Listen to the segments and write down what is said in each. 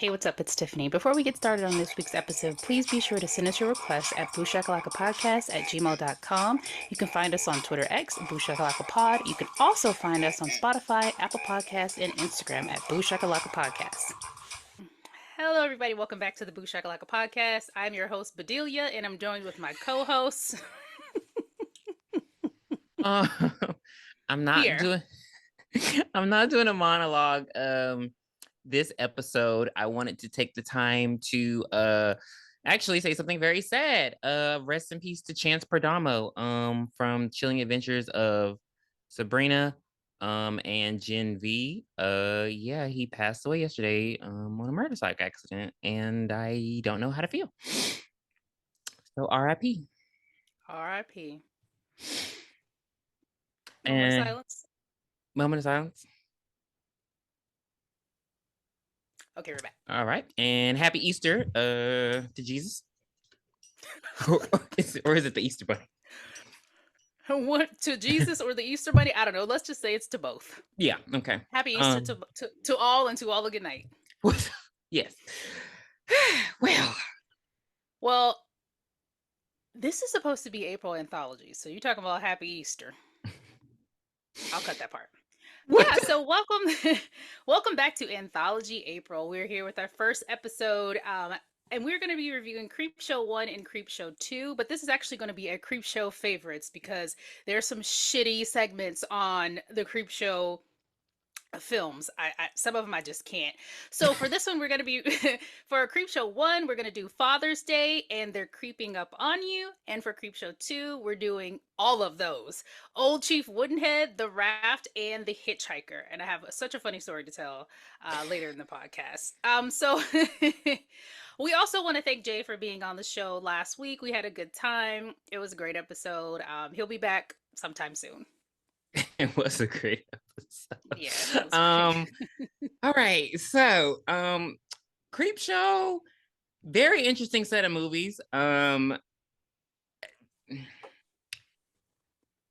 Hey, what's up? It's Tiffany. Before we get started on this week's episode, please be sure to send us your requests at booshyakalakapodcast@gmail.com. You can find us on Twitter X, booshyakalakapod. You can also find us on Spotify, Apple Podcasts, and Instagram at booshyakalakapodcast. Hello, everybody. Welcome back to the Boo Shakalaka Podcast. I'm your host, Bedelia, and I'm joined with my co-hosts Uh, I'm not here. doing I'm not doing a monologue. This episode, I wanted to take the time to actually say something very sad. Rest in peace to Chance Perdomo, from Chilling Adventures of Sabrina, and Gen V. Yeah, he passed away yesterday, on a motorcycle accident, and I don't know how to feel. So RIP. R.I.P. Moment of And silence. moment of silence. Okay, we're back. All right. And happy Easter to Jesus. Or is it the Easter Bunny? What, to Jesus or the Easter Bunny? I don't know. Let's just say it's to both. Yeah, okay. Happy Easter Um to all, and to all a good night. yes. Well, Well, this is supposed to be April anthology, so you're talking about Happy Easter. I'll cut that part. Yeah, what? so welcome welcome back to Anthology April. We're here with our first episode, and we're going to be reviewing Creepshow 1 and Creepshow 2, but this is actually going to be a Creepshow favorites because there's some shitty segments on the Creepshow films. Some of them I just can't. So for this one, we're gonna be for Creepshow 1, we're gonna do Father's Day and They're Creeping Up on You, and for Creepshow 2, we're doing all of those: Old Chief Woodn'head, The Raft, and The Hitchhiker. And I have such a funny story to tell later in the podcast. So we also want to thank Jay for being on the show last week. We had a good time. It was a great episode. He'll be back sometime soon. It was a great Yeah, it episode. was great. All right. So, Creepshow, very interesting set of movies.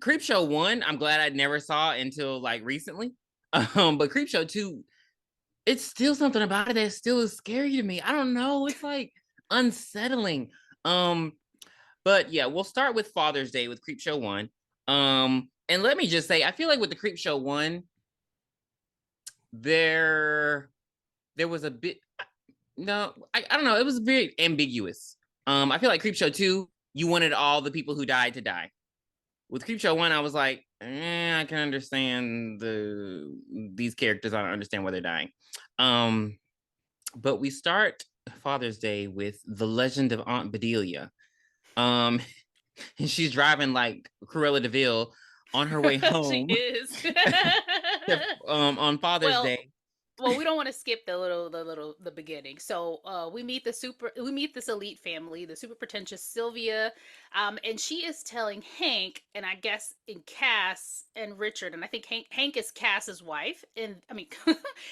Creepshow 1, I'm glad I never saw until like recently. But Creepshow 2, it's still something about it that still is scary to me. I don't know. It's like unsettling. Um, but yeah, we'll start with Father's Day with Creepshow 1. And let me just say, I feel like with the Creepshow 1, there there was a bit, no, I don't know, it was very ambiguous. I feel like Creepshow 2, you wanted all the people who died to die. With Creepshow 1, I was like, I can understand these characters. I don't understand why they're dying. Um, but we start Father's Day with the legend of Aunt Bedelia. Um, and she's driving like Cruella Deville on her way She home is. on Father's well, Day. well, we don't want to skip the beginning. So we meet this elite family, the super pretentious Sylvia, and she is telling Hank, and I guess in Cass and Richard, and I think Hank is Cass's wife, and I mean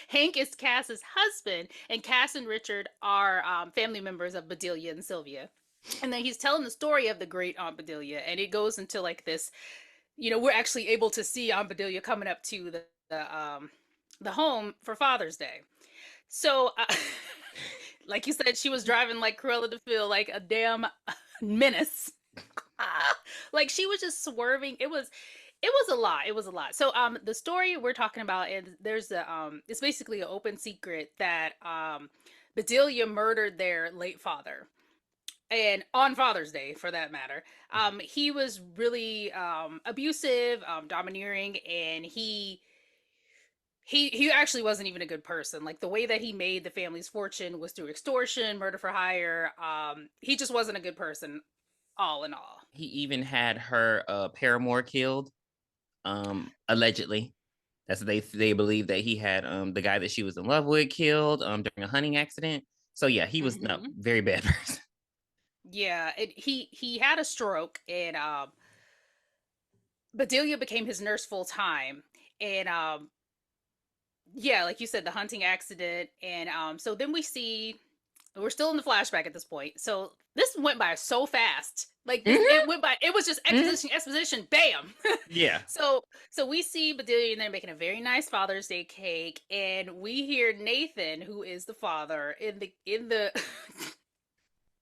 Hank is Cass's husband, and Cass and Richard are family members of Bedelia and Sylvia. And then he's telling the story of the great Aunt Bedelia, and it goes into like this. We're actually able to see Aunt Bedelia coming up to the home for Father's Day. So, like you said, she was driving like Cruella de Vil, like a damn menace. Like she was just swerving. It was a lot. It was a lot. So, the story we're talking about, and there's it's basically an open secret that Bedelia murdered their late father, and on Father's Day, for that matter. He was really abusive, domineering, and he actually wasn't even a good person. Like the way that he made the family's fortune was through extortion, murder for hire. He just wasn't a good person, all in all. He even had her paramour killed, allegedly. That's they believe that he had the guy that she was in love with killed during a hunting accident. So yeah, he was no Hmm. very bad person. Yeah, he had a stroke, and Bedelia became his nurse full time, and yeah, like you said, the hunting accident, and so then we see We're still in the flashback at this point. So this went by so fast. Like this, Mm-hmm. it went by. It was just Mm-hmm. exposition, bam. Yeah. So we see Bedelia and they're making a very nice Father's Day cake, and we hear Nathan, who is the father, in the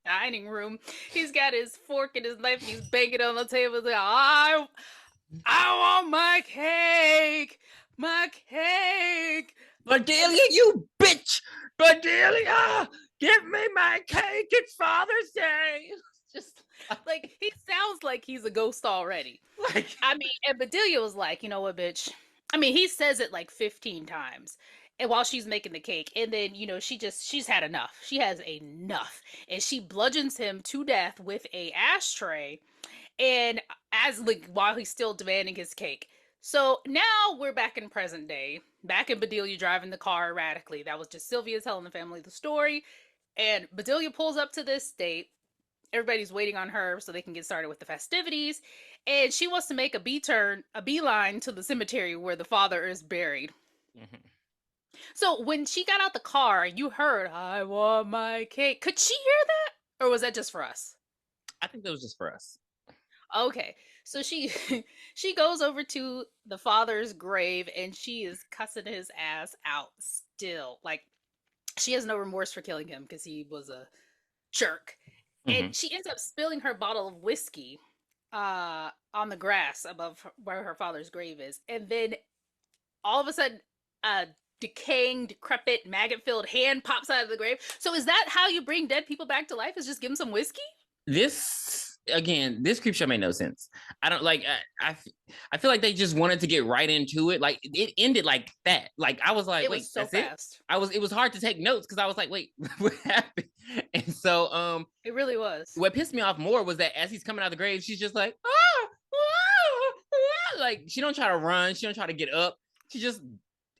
dining room. He's got his fork and his knife, and he's banging on the table. He's like, I want my cake. And Bedelia, you bitch! Bedelia, give me my cake. It's Father's Day. Just like he sounds like he's a ghost already. like I mean, and Bedelia was like, you know what, bitch? I mean, he says it like 15 times. And while she's making the cake, and then she's had enough. She has enough, and she bludgeons him to death with a ashtray. And as like while he's still demanding his cake. So now we're back in present day, back in Bedelia driving the car erratically. That was just Sylvia telling the family the story, and Bedelia pulls up to this date. Everybody's waiting on her so they can get started with the festivities, and she wants to make a beeline to the cemetery where the father is buried. mhm. So when she got out the car, you heard, "I want my cake." Could she hear that, or was that just for us? I think that was just for us. Okay, so she she goes over to the father's grave and she is cussing his ass out still. Like she has no remorse for killing him because he was a jerk. Mm-hmm. And she ends up spilling her bottle of whiskey on the grass above where her father's grave is. And then all of a sudden a decaying, decrepit, maggot-filled hand pops out of the grave. So is that how you bring dead people back to life? Is just give them some whiskey? This again, this creep show made no sense. I don't like. I feel like they just wanted to get right into it. Like it ended like that. Like I was like, It wait, was so that's it. fast. It was hard to take notes because I was like, wait, what happened? And so It really was. what pissed me off more was that as he's coming out of the grave, she's just like, ah, ah, ah. Like she don't try to run, she don't try to get up, she just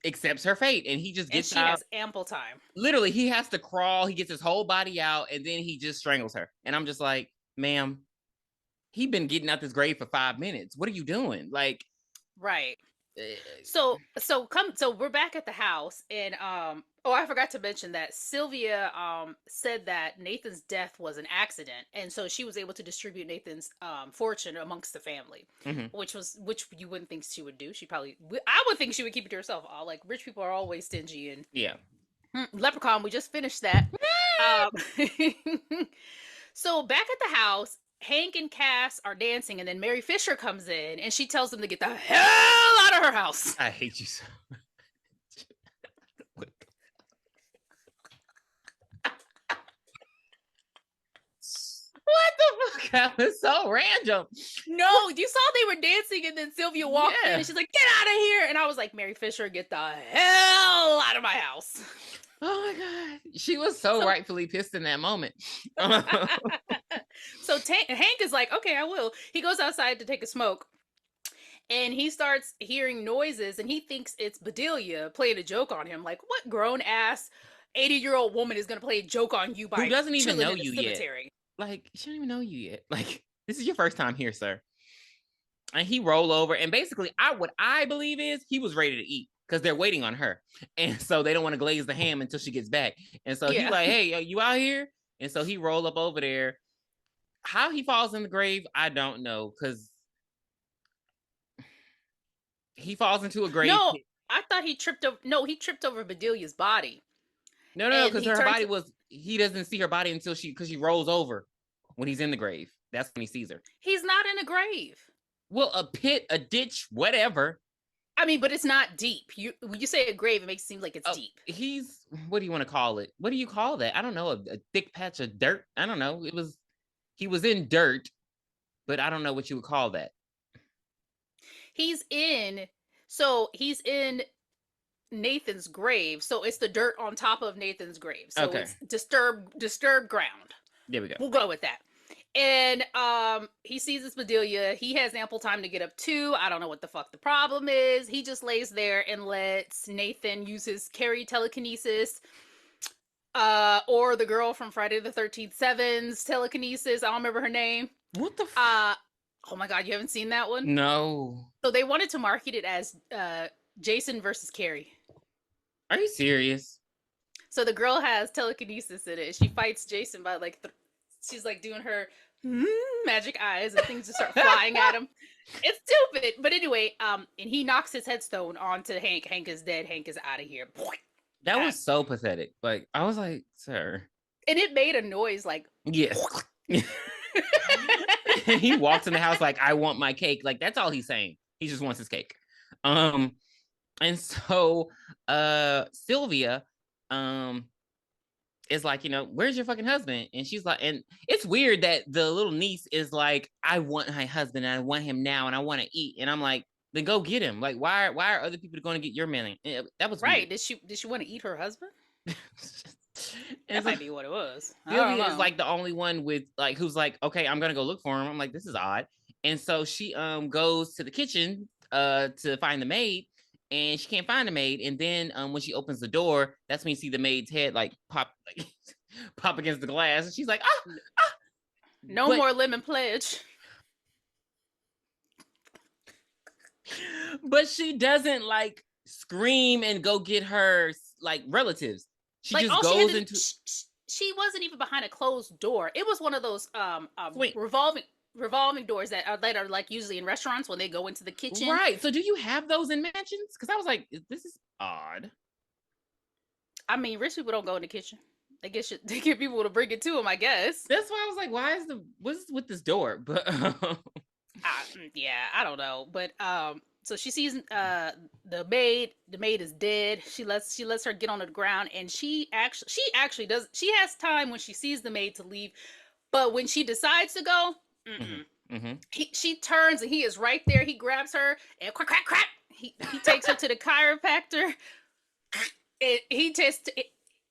accepts her fate, and he just And gets she out. has ample time. Literally, he has to crawl, he gets his whole body out, and then he just strangles her. And I'm just like, ma'am, he been getting out this grave for 5 minutes. What are you doing? Like, Right. uh, So we're back at the house, and oh, I forgot to mention that Sylvia said that Nathan's death was an accident, and so she was able to distribute Nathan's fortune amongst the family, mhm. which you wouldn't think she would do. She probably I would think she would keep it to herself. All like rich people are always stingy, and Yeah. Leprechaun, we just finished that. Um So back at the house, Hank and Cass are dancing, and then Mary Fisher comes in and she tells them to get the hell out of her house. I hate you so much. What the fuck? That was so random. No, you saw they were dancing, and then Sylvia walked in Yeah. and she's like, "Get out of here!" And I was like, "Mary Fisher, get the hell out of my house!" Oh my god. She was so So, rightfully pissed in that moment. Hank is like, "Okay, I will." He goes outside to take a smoke, and he starts hearing noises, and he thinks it's Bedelia playing a joke on him. Like, what grown ass 80-year-old woman is gonna play a joke on you Who by doesn't even chilling know in a you yet? cemetery? Like, she don't even know you yet. Like, this is your first time here, sir. And he roll over, and basically, what I believe is he was ready to eat because they're waiting on her, and so they don't want to glaze the ham until she gets back. And so he Yeah. like, hey, you out here? And so he roll up over there. How he falls in the grave, I don't know, because he falls into a grave No, pit. I thought he tripped over. No, he tripped over Bedelia's body, No, and because he her turns. body was. He doesn't see her body until she rolls over when he's in the grave. That's when he sees her. He's not in a grave. Well, a pit, a ditch, whatever. I mean, but it's not deep. You when you say a grave, it makes it seem like it's Oh, deep. he's what do you want to call it? What do you call that? I don't know. A thick patch of dirt. I don't know. He was in dirt, but I don't know what you would call that. He's in. He's in Nathan's grave. So it's the dirt on top of Nathan's grave. So Okay, it's disturbed ground. there we go. We'll go with that. And he sees this Bedelia. He has ample time to get up too. I don't know what the fuck the problem is. He just lays there and lets Nathan use his carry telekinesis. Or the girl from Friday the 13th Sevens telekinesis. I don't remember her name. What the? Uh oh my god, you haven't seen that one? No. So they wanted to market it as Jason versus Carrie. Are you serious? So the girl has telekinesis in it. She fights Jason by like she's like doing her magic eyes and things just start flying at him. It's stupid, but anyway, and he knocks his headstone onto Hank. Hank is dead. Hank is out of here. That was so pathetic. Like, I was like, sir. And it made a noise like, yes. He walks in the house like, I want my cake. Like, that's all he's saying. He just wants his cake. And so Sylvia is like, where's your fucking husband? And she's like, and it's weird that the little niece is like, I want my husband and I want him now and I want to eat. And I'm like, then go get him. Like, why are other people going to get your man? That was right. weird. Did she want to eat her husband? That might be what it was. Sylvia is like the only one with like who's like, okay, I'm gonna go look for him. I'm like, this is odd. And so she goes to the kitchen to find the maid, and she can't find the maid. And then when she opens the door, that's when you see the maid's head like pop pop against the glass, and she's like, no more lemon pledge. But she doesn't like scream and go get her like relatives. She like, just goes into. She wasn't even behind a closed door. It was one of those revolving doors that are like usually in restaurants when they go into the kitchen. Right. So do you have those in mansions? Because I was like, this is odd. I mean, rich people don't go in the kitchen. They get people to bring it to them, I guess. That's why I was like, what's with this door? But yeah, I don't know. But so she sees the maid. The maid is dead. She lets her get on the ground, and she actually does. She has time when she sees the maid to leave, but when she decides to go, she turns and he is right there. He grabs her and crack crack crack. He takes her to the chiropractor. And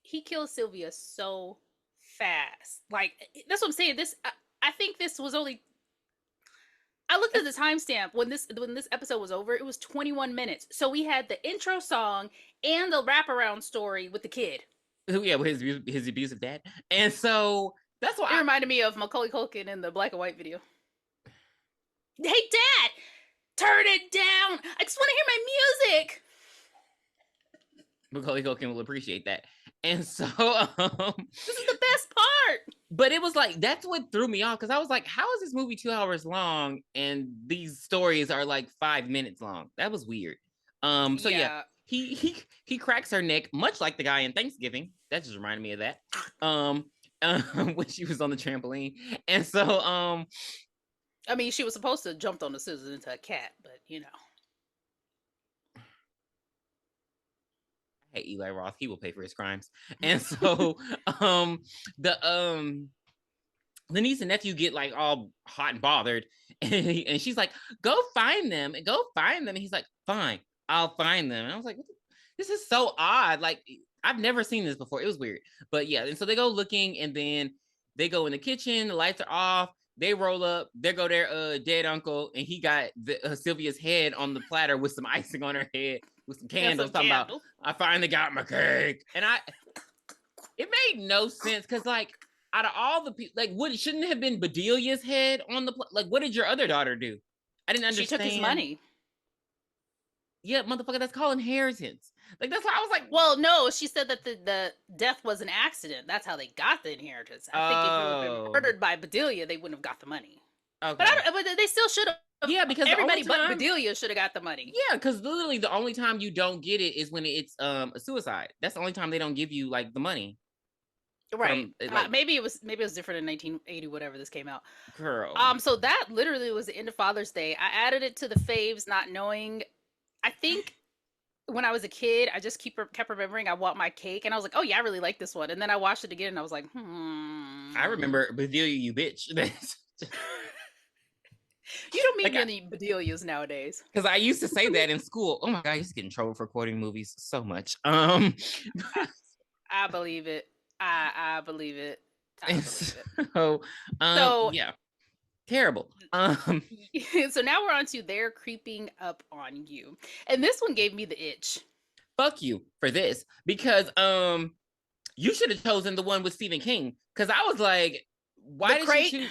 he kills Sylvia so fast. Like that's what I'm saying. I think this was only. I looked at the timestamp when this episode was over. It was 21 minutes. So we had the intro song and the wraparound story with the kid. Yeah, with his abusive dad. And so that's why it reminded me of Macaulay Culkin in the black and white video. Hey, Dad, turn it down. I just want to hear my music. Macaulay Culkin will appreciate that. And so this is the best part. But it was like, that's what threw me off, because I was like, how is this movie 2 hours long and these stories are like 5 minutes long? That was weird. So yeah, he cracks her neck, much like the guy in Thanksgiving. That just reminded me of that. When she was on the trampoline. And so I mean, she was supposed to have jumped on the scissors into a cat, but Hey, Eli Roth, he will pay for his crimes. And so the niece and nephew get like all hot and bothered, and she's like, go find them. And he's like, fine, I'll find them. And I was like, this is so odd. Like, I've never seen this before. It was weird. But yeah, and so they go looking, and then they go in the kitchen, the lights are off. They roll up, there go their dead uncle, and he got Sylvia's head on the platter with some icing on her head, with some candles, talking about, I finally got my cake. And it made no sense, because like, out of all the people, like, shouldn't it have been Bedelia's head on the like, what did your other daughter do? I didn't understand. She took his money. Yeah, motherfucker, that's called inheritance. Like, that's why I was like, well, no, she said that the death was an accident. That's how they got the inheritance. I think if it would have been murdered by Bedelia, they wouldn't have got the money. Okay. But they still should have. Yeah, because everybody but Bedelia should have got the money. Yeah, because literally the only time you don't get it is when it's a suicide. That's the only time they don't give you like the money. Right. Maybe it was different in 1980, whatever this came out. Girl. So that literally was the end of Father's Day. I added it to the faves, not knowing. I think when I was a kid, I just kept remembering I want my cake, and I was like, oh yeah, I really like this one. And then I watched it again, and I was like, I remember Bedelia, you bitch. You don't meet any Bedelias nowadays. Because I used to say that in school. Oh my god, I used to get in trouble for quoting movies so much. I believe it. I believe it. So yeah, terrible. So now we're on to They're Creeping Up on You, and this one gave me the itch. Fuck you for this, because you should have chosen the one with Stephen King, because I was like, why did you choose?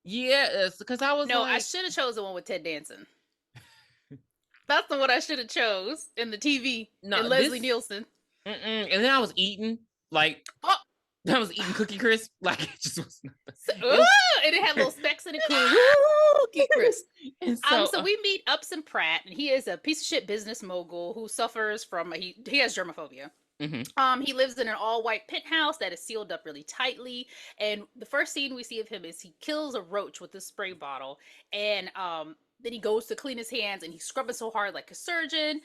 Yeah, because I was I should have chosen the one with Ted Danson. That's the one I should have chose in the TV. And Leslie Nielsen. And then I was eating like Oh, I was eating Cookie Crisp. Like it just was. so, It was. and it had little specks in it. Cookie crisp. And so, So we meet Upson Pratt, and he is a piece of shit business mogul who suffers from he has germophobia. mhm, He lives in an all-white penthouse that is sealed up really tightly, and the first scene we see of him is he kills a roach with this spray bottle, and then he goes to clean his hands, and he's scrubbing so hard like a surgeon,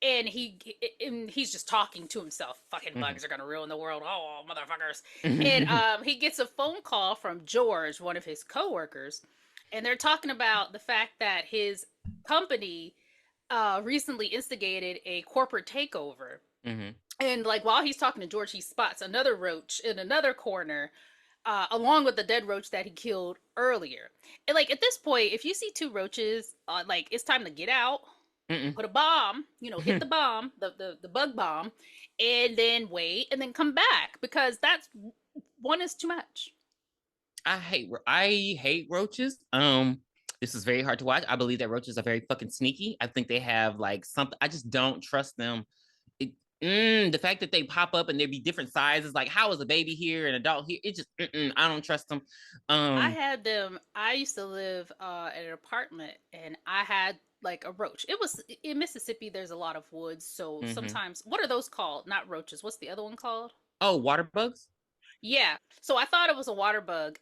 and he's just talking to himself. Fucking mhm, bugs are gonna ruin the world, oh motherfuckers! And mhm, he gets a phone call from George, one of his coworkers, and they're talking about the fact that his company recently instigated a corporate takeover, mhm. and like while he's talking to George, he spots another roach in another corner, along with the dead roach that he killed earlier. And like at this point, if you see two roaches, like it's time to get out, put a bomb, hit the bomb, the bug bomb, and then wait, and then come back because that's one is too much. I hate roaches. This is very hard to watch. I believe that roaches are very fucking sneaky. I think they have like something. I just don't trust them. It, the fact that they pop up and there be different sizes, like how is a baby here, an adult here? It just I don't trust them. I Um, had them. I used to live in an apartment, and I had like a roach. It was in Mississippi. There's a lot of woods, so mhm. sometimes what are those called? Not roaches. What's the other one called? Oh, water bugs. Yeah. So I thought it was a water bug.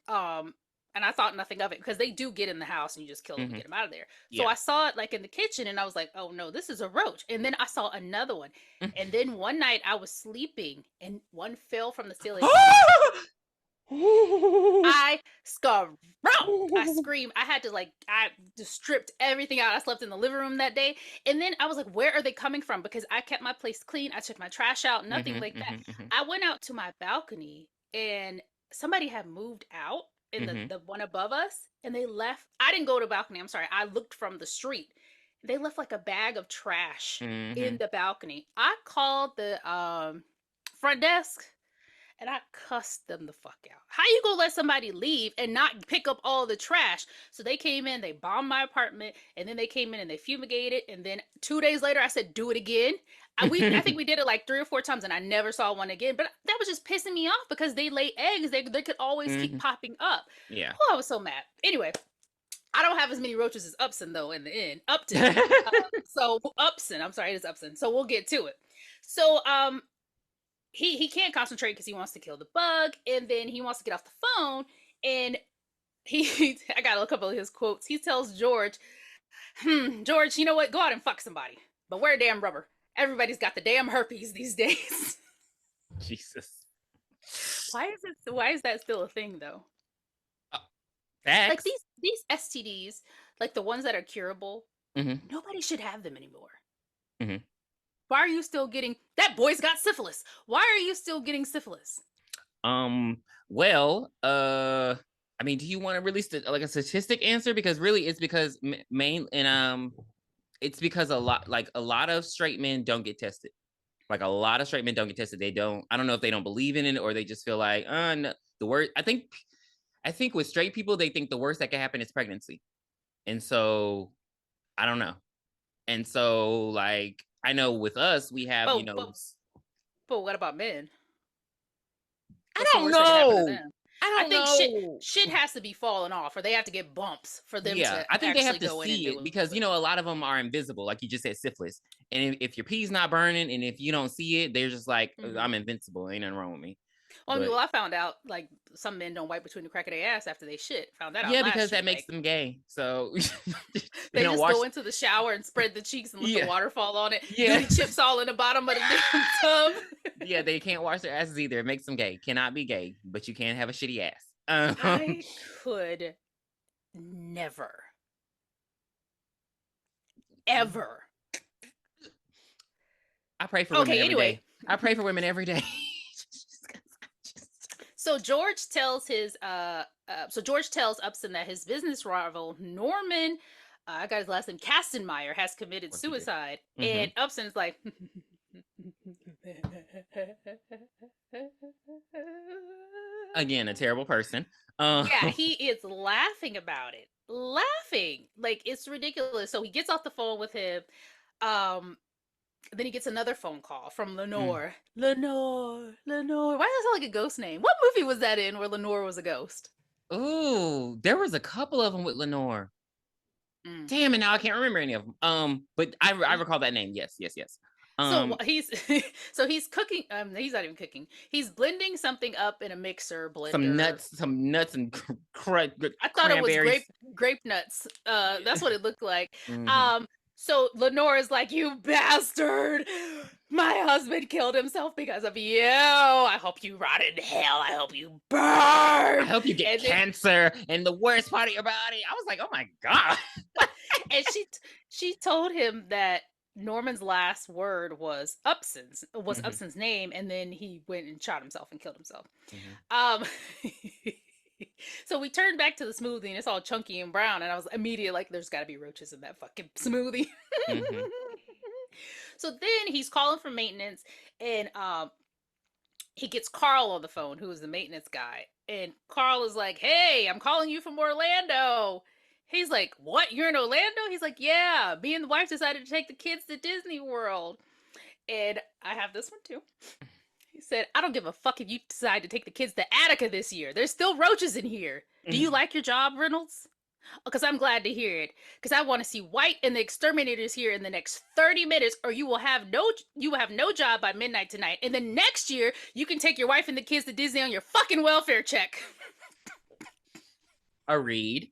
And I thought nothing of it because they do get in the house and you just kill them and Hmm. get them out of there. So Yeah. I saw it like in the kitchen and I was like, oh no, this is a roach. And then I saw another one. And then one night I was sleeping and one fell from the ceiling and I screamed. I screamed. I had to I just stripped everything out. I slept in the living room that day. And then I was like, where are they coming from? Because I kept my place clean. I took my trash out, nothing Mhm, like that. mhm, mhm, I went out to my balcony and somebody had moved out in mhm, the one above us and they left. I didn't go to the balcony. I'm sorry. I looked from the street. They left like a bag of trash in mhm. the balcony. I called the front desk and I cussed them the fuck out. How you gonna let somebody leave and not pick up all the trash? So they came in, they bombed my apartment, and then they came in and they fumigated. And then 2 days later, I said, "Do it again." I think we did it like 3 or 4 times, and I never saw one again. But that was just pissing me off because they lay eggs. They could always keep Mhm. popping up. Yeah. Oh, I was so mad. Anyway, I don't have as many roaches as Upson though. In the end, Upton. So Upson, I'm sorry, it is Upson. So we'll get to it. So he can't concentrate because he wants to kill the bug, and then he wants to get off the phone, and he I got a couple of his quotes. He tells George, George, you know what? Go out and fuck somebody, but wear damn rubber. Everybody's got the damn herpes these days. Jesus. Why is that still a thing though? Uh, Like Facts. these STDs, like the ones that are curable, Mhm, nobody should have them anymore. mhm. Why are you still getting that boy's got syphilis? Why are you still getting syphilis? Well, I mean, do you want to release like a statistic answer? Because really, it's because main and it's because a lot of straight men don't get tested. Like a lot of straight men don't get tested. They don't. I don't know if they don't believe in it or they just feel like, no, the word. I think with straight people, they think the worst that can happen is pregnancy, and so I don't know. And so, like, I know with us, we have, But but but what about men? I What's the don't worst that could happen to know. them? I I don't think know. shit has to be falling off, or they have to get bumps for them Yeah, to I think they have actually to go in and see do it because it. a lot of them are invisible, like you just said, syphilis. And if your pee's not burning, and if you don't see it, they're just like, Hmm. I'm invincible. Ain't nothing wrong with me. Well, I mean, But well, I found out like some men don't wipe between the crack of their ass after they shit. Found that out yeah, because last year. that makes Like them gay. So they they don't just wash. go into the shower and spread the cheeks and let the Yeah, water fall on it. yeah, Booty chips all in the bottom of the damn tub. yeah. They can't wash their asses either. It makes them gay. Cannot be gay, but you can have a shitty ass. I could never, ever. I pray for women Okay, every anyway, day. I pray for women every day. so George tells George tells Upson that his business rival Norman, I got his last name, Kastenmeyer, has committed Of course he did. suicide, Hmm. and Upson's like, Again, a terrible person. yeah, he is laughing about it, laughing like it's ridiculous. So he gets off the phone with him. Um, Then he gets another phone call from Mm. Lenore. Lenore. Why does that sound like a ghost name? What movie was that in where Lenore was a ghost? Ooh, there was a couple of them with Lenore. Mm. Damn it, now I can't remember any of them. But I recall that name. Yes, yes, yes. So Um, he's so he's cooking. He's not even cooking. He's blending something up in a mixer blender. some nuts and I thought it was cranberries. grape nuts. That's what it looked like. Mm-hmm. Um, so Lenore is like, "You bastard! My husband killed himself because of you. I hope you rot in hell. I hope you I burn." hope you get And then cancer and the worst part of your body. I was like, oh my god. and she told him that Norman's last word was Mm-hmm. Upson's name, and then he went and shot himself and killed himself. Mm-hmm. Um, so we turned back to the smoothie, and it's all chunky and brown, and I was immediately like, "There's got to be roaches in that fucking smoothie." Mm-hmm. So then he's calling for maintenance, and he gets Carl on the phone, who is the maintenance guy, and Carl is like, "Hey, I'm calling you from Orlando." He's like, "What? You're in Orlando?" He's like, "Yeah, me and the wife decided to take the kids to Disney World." And I have this one too. He said, "I don't give a fuck if you decide to take the kids to Attica this year. There's still roaches in here. Do you like your job, Reynolds?" Because I'm glad to hear it. Because I want to see White and the exterminators here in the next 30 minutes, or you will have no job by midnight tonight. And then next year, you can take your wife and the kids to Disney on your fucking welfare check. A read.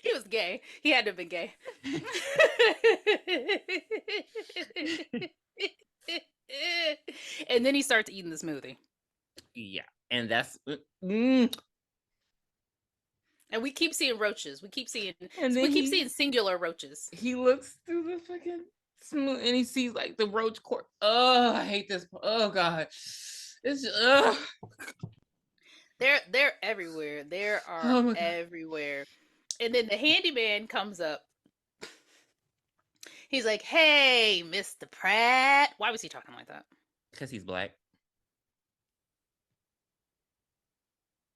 He was gay. He had to have been gay. And then he starts eating the smoothie. Yeah, and that's mm. And we keep seeing roaches. And We then keep seeing singular roaches. he looks through the fucking smooth and he sees like the roach court. Oh, I hate this. Oh god, it's just, They're everywhere. They are oh my god, everywhere. And then the handyman comes up. He's like, "Hey, Mr. Pratt." Why was he talking like that? because he's black.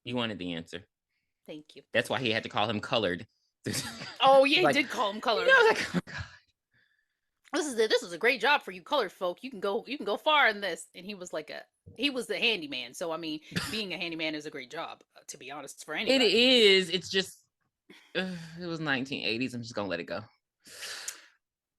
You wanted the answer. Thank you. That's why he had to call him colored. Oh yeah, he Like, did call him colored. like, oh god. This is a great job for you colored folk. You can go far in this. And he was the handyman. So I mean, being a handyman is a great job, to be honest, for It anybody. is. It's just it was 1980s. I'm just gonna let it go.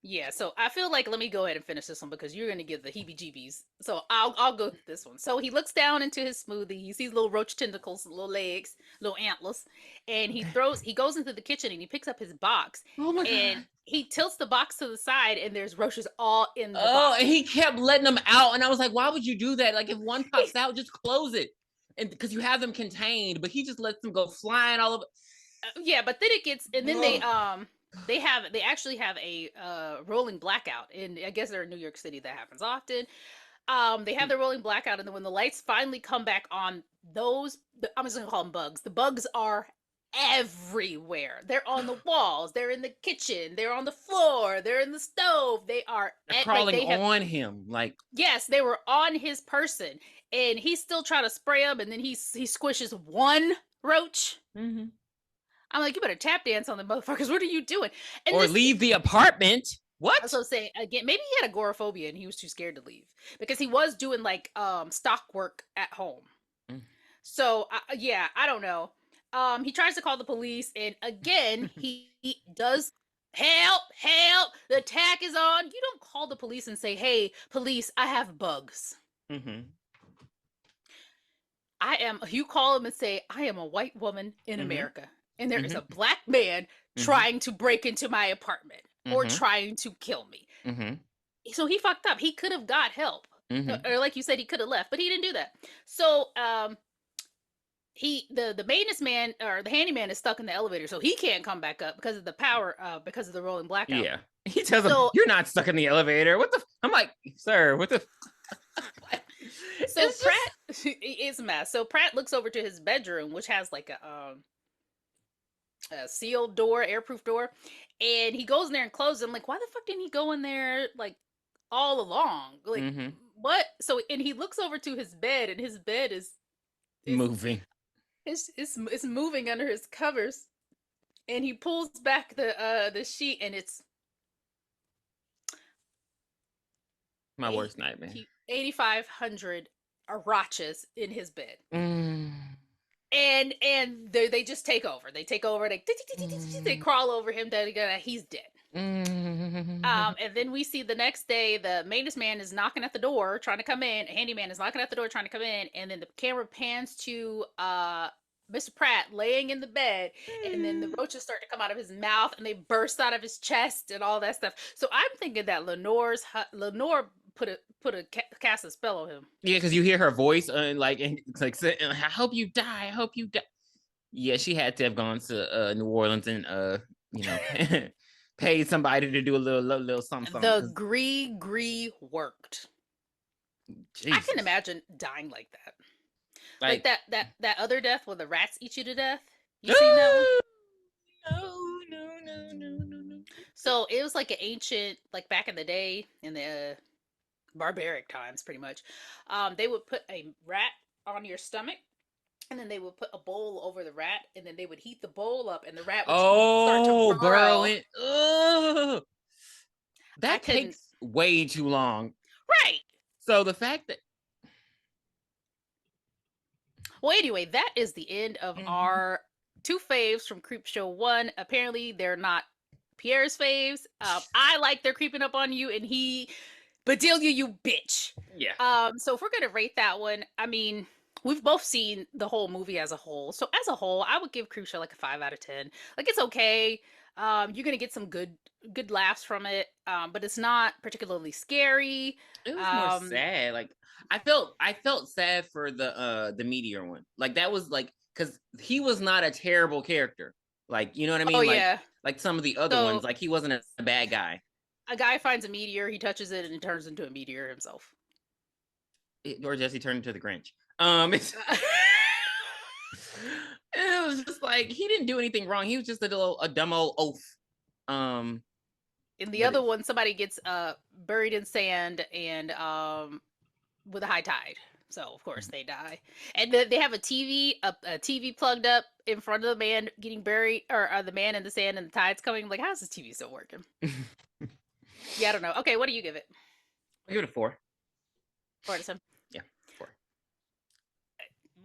Yeah, so I feel like let me go ahead and finish this one because you're gonna give the heebie-jeebies. So I'll go with this one. So he looks down into his smoothie. He sees little roach tentacles, little legs, little antlers, and Okay. he goes into the kitchen and he picks up his box Oh my and god. he tilts the box to the side and there's roaches all in the Oh, and box. he kept letting them out, and I was like, why would you do that? Like, if one pops out, just close it, and because you have them contained. But he just lets them go flying all over. Yeah, but then it gets and then Oh. they actually have a rolling blackout and I guess they're in New York City that happens often. They have the rolling blackout, and then when the lights finally come back on, I'm just gonna call them bugs. The bugs are everywhere. They're on the walls. They're in the kitchen. They're on the floor. They're in the stove. They are They're like crawling they have. on him, like. Yes, they were on his person, and he's still trying to spray them, and then he squishes one roach. Mm-hmm. I'm like, you better tap dance on the motherfuckers. What are you doing? And Or this leave the apartment. That's What? what I'm saying. Again, maybe he had agoraphobia and he was too scared to leave because he was doing like stock work at home. So yeah, I don't know. He tries to call the police, and again he does help. The attack is on. You don't call the police and say, "Hey, police, I have bugs." Mm-hmm. You call them and say, "I am a white woman in Mm-hmm. America, and there is a Mm-hmm. black man Mm-hmm. trying to break into my apartment or Mm-hmm. trying to kill me." Mm-hmm. So he fucked up. He could have got help, Mm-hmm. or like you said, he could have left, but he didn't do that. So the maintenance man or the handyman is stuck in the elevator, so he can't come back up because of the power, because of the rolling blackout. Yeah. He tells him, So "You're not stuck in the elevator." What the? I'm like, sir. What the? so It's just. Pratt it's a mess. So Pratt looks over to his bedroom, which has like a sealed door, airproof door, and he goes in there and closes it. I'm like, why the fuck didn't he go in there like all along? Like Mm-hmm. what? So and he looks over to his bed, and his bed is Moving. it's moving under his covers, and he pulls back the sheet, and it's My worst nightmare. 8,500 arachas in his bed. Mm. And they just take over. They take over. They Mm. crawl over him. He's dead. Mm. And then we see the next day the maintenance man is knocking at the door trying to come in. A handyman is knocking at the door trying to come in, and then the camera pans to Mr. Pratt laying in the bed, and then the roaches start to come out of his mouth and they burst out of his chest and all that stuff. So I'm thinking that Lenore put a cast a spell on him. Yeah, because you hear her voice and I hope you die. I hope you die. Yeah, she had to have gone to New Orleans and you know, paid somebody to do a little something. The gree worked. I can Jesus, imagine dying like that. Like like that other death where the rats eat you to death. You seen that one? no, no. So it was like an ancient, like back in the day, in the barbaric times, pretty much. They would put a rat on your stomach, and then they would put a bowl over the rat, and then they would heat the bowl up, and the rat would start to Oh, burrow. burrowing. Ugh. I That couldn't. takes way too long. Right. So the fact that Well, anyway, that is the end of Mhm. our two faves from Creepshow 1. Apparently, they're not Pierre's faves. I like they're creeping up on you, and he Bedelia, you bitch. Yeah. So if we're gonna rate that one, I mean, we've both seen the whole movie as a whole. So as a whole, I would give Creepshow like a 5 out of 10. Like it's okay. You're gonna get some good laughs from it. But it's not particularly scary. It was more Um, sad. Like I felt sad for the meteor one. Like that was like because he was not a terrible character. Like you know what I oh mean? yeah. Like some of the other So ones, like he wasn't a bad guy. a guy finds a meteor, he touches it, and it turns into a meteor himself. Or Jesse turned into the Grinch. It was just like he didn't do anything wrong. He was just a dumb old oaf. Um, In the but other it's one, somebody gets buried in sand and with a high tide. So of course they die, and they have a TV plugged up in front of the man getting buried, or the man in the sand, and the tide's coming. I'm like, how's this TV still working? Yeah, I don't know. Okay, what do you give it? I give it a 4. 4 out of 10. Yeah, 4.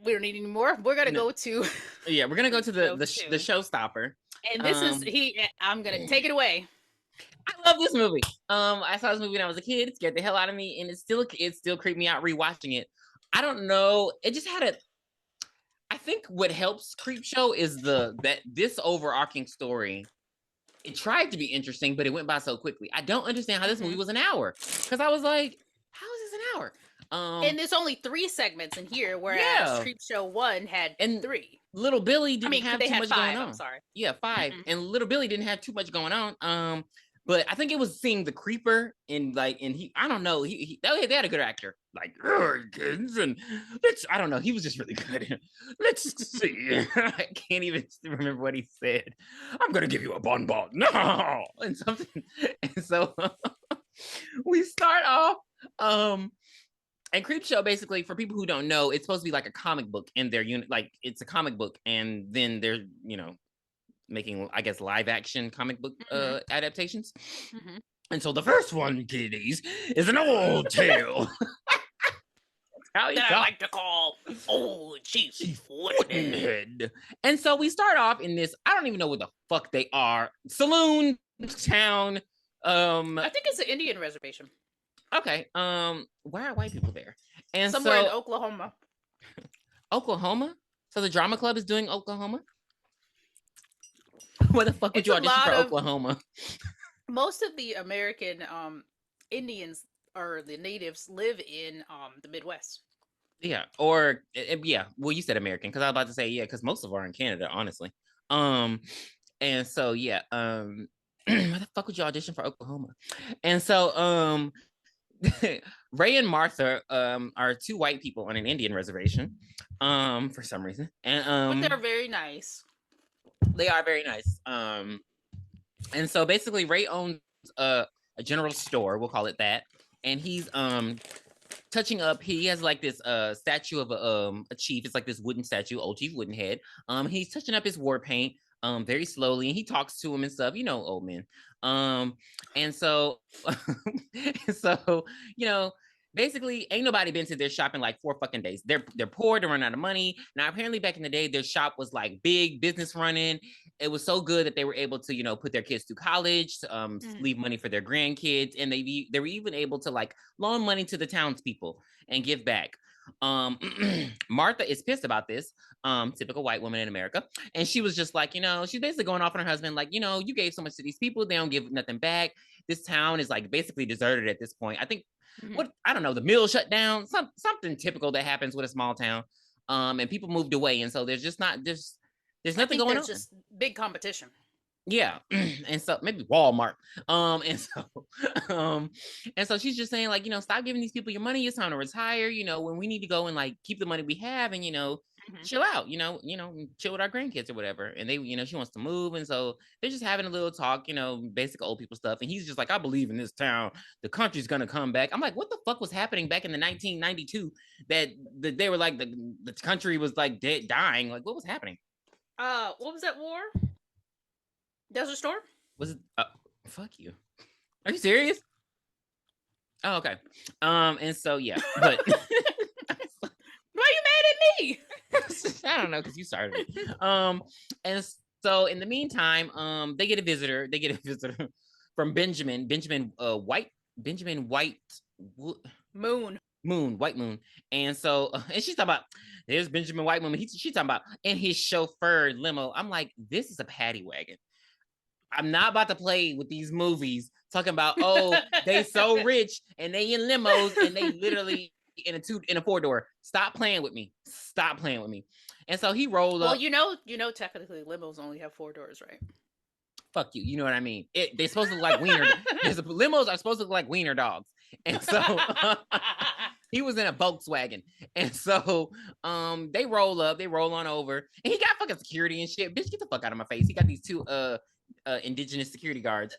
We don't need any more. We're gonna No, go to yeah, we're gonna go to the show the 2, showstopper. and this is Um, he. I'm gonna take it away. I love this movie. I saw this movie when I was a kid. It scared the hell out of me, and it still creeped me out rewatching it. I don't know. It just had a. I think what helps Creepshow is that this overarching story. It tried to be interesting, but it went by so quickly. I don't understand how this movie Hmm. was an hour because I was like, how is this an hour? And there's only 3 segments in here, whereas Yeah, Creepshow 1 had and 3. little Billy I didn't mean, have they too had much going 5. I'm on. sorry. Yeah, 5, Hmm. and little Billy didn't have too much going on. But I think it was seeing the creeper and he I don't know they had a good actor like kids and let's I don't know he was just really good. Let's see. I can't even remember what he said. I'm gonna give you a bonbon. No, and something. And so we start off. And Creepshow basically, for people who don't know, it's supposed to be like a comic book in their unit. Like it's a comic book, and then they're making, I guess, live action comic book Hmm. adaptations. Hmm. And so the first one, kiddies, is an old tale. How he That I talk, like to call Old Chief Chief Woodn'head. Woodn'head. And so we start off in this. I don't even know what the fuck they are. Saloon town. I think it's an Indian reservation Okay. Why are white people there? And somewhere in so Oklahoma. Oklahoma. So the drama club is doing Oklahoma. Where the fuck would It's you a audition for lot of Oklahoma? most of the American Indians or the natives live in the Midwest. Yeah, or yeah. Well, you said American because I was about to say yeah, because most of them are in Canada, honestly. Um, and so yeah, where the fuck would you audition for Oklahoma? And so Ray and Martha are two white people on an Indian reservation, for some reason, and But they're very nice. they are very nice. And so basically Ray owns a general store, we'll call it that, and he's touching up. He has like this statue of a chief. It's like this wooden statue, old Chief Woodn'head. He's touching up his war paint. very slowly, and he talks to him and stuff, old men. Um, and so, so, you know, basically, ain't nobody been to their shop in like 4 fucking days. They're poor, they run out of money. Now, apparently, back in the day, their shop was like big business running. It was so good that they were able to, put their kids through college, leave money for their grandkids, and they were even able to like loan money to the townspeople and give back. Martha is pissed about this. Typical white woman in America. And she was just like, she's basically going off on her husband, like, you gave so much to these people, they don't give nothing back. This town is like basically deserted at this point. I think I don't know, the mill shut down, something typical that happens with a small town. And people moved away, and so there's just not there's I nothing think going there's on. just big competition. Yeah. And so maybe Walmart. And so um and so she's just saying, like, stop giving these people your money. It's time to retire, when we need to go and like keep the money we have and chill out, chill with our grandkids or whatever. And they, she wants to move. And so they're just having a little talk, basic old people stuff. And he's just like, I believe in this town. The country's gonna come back. I'm like, what the fuck was happening back in the 1992 that they were like the country was like dead, dying? Like, what was happening? What was that war? Desert Storm? Was it fuck you. Are you serious? Oh, okay. And so yeah, but Why are you mad at me? I don't know, because you started it. And so in the meantime, they get a visitor. They get a visitor from Benjamin White, Benjamin White Moon. White Moon. And so, and she's talking about, there's Benjamin White Moon. She's talking about in his chauffeur limo. I'm like, this is a paddy wagon. I'm not about to play with these movies talking about, oh, they so rich and they in limos and they literally in a 4-door. Stop playing with me. Stop playing with me. And so he rolled up. Well, technically limos only have 4 doors, right? Fuck you. You know what I mean? They're supposed to look like wiener. Limos are supposed to look like wiener dogs. And so he was in a Volkswagen. And so they roll on over. And he got fucking security and shit. Bitch, get the fuck out of my face. He got these 2 indigenous security guards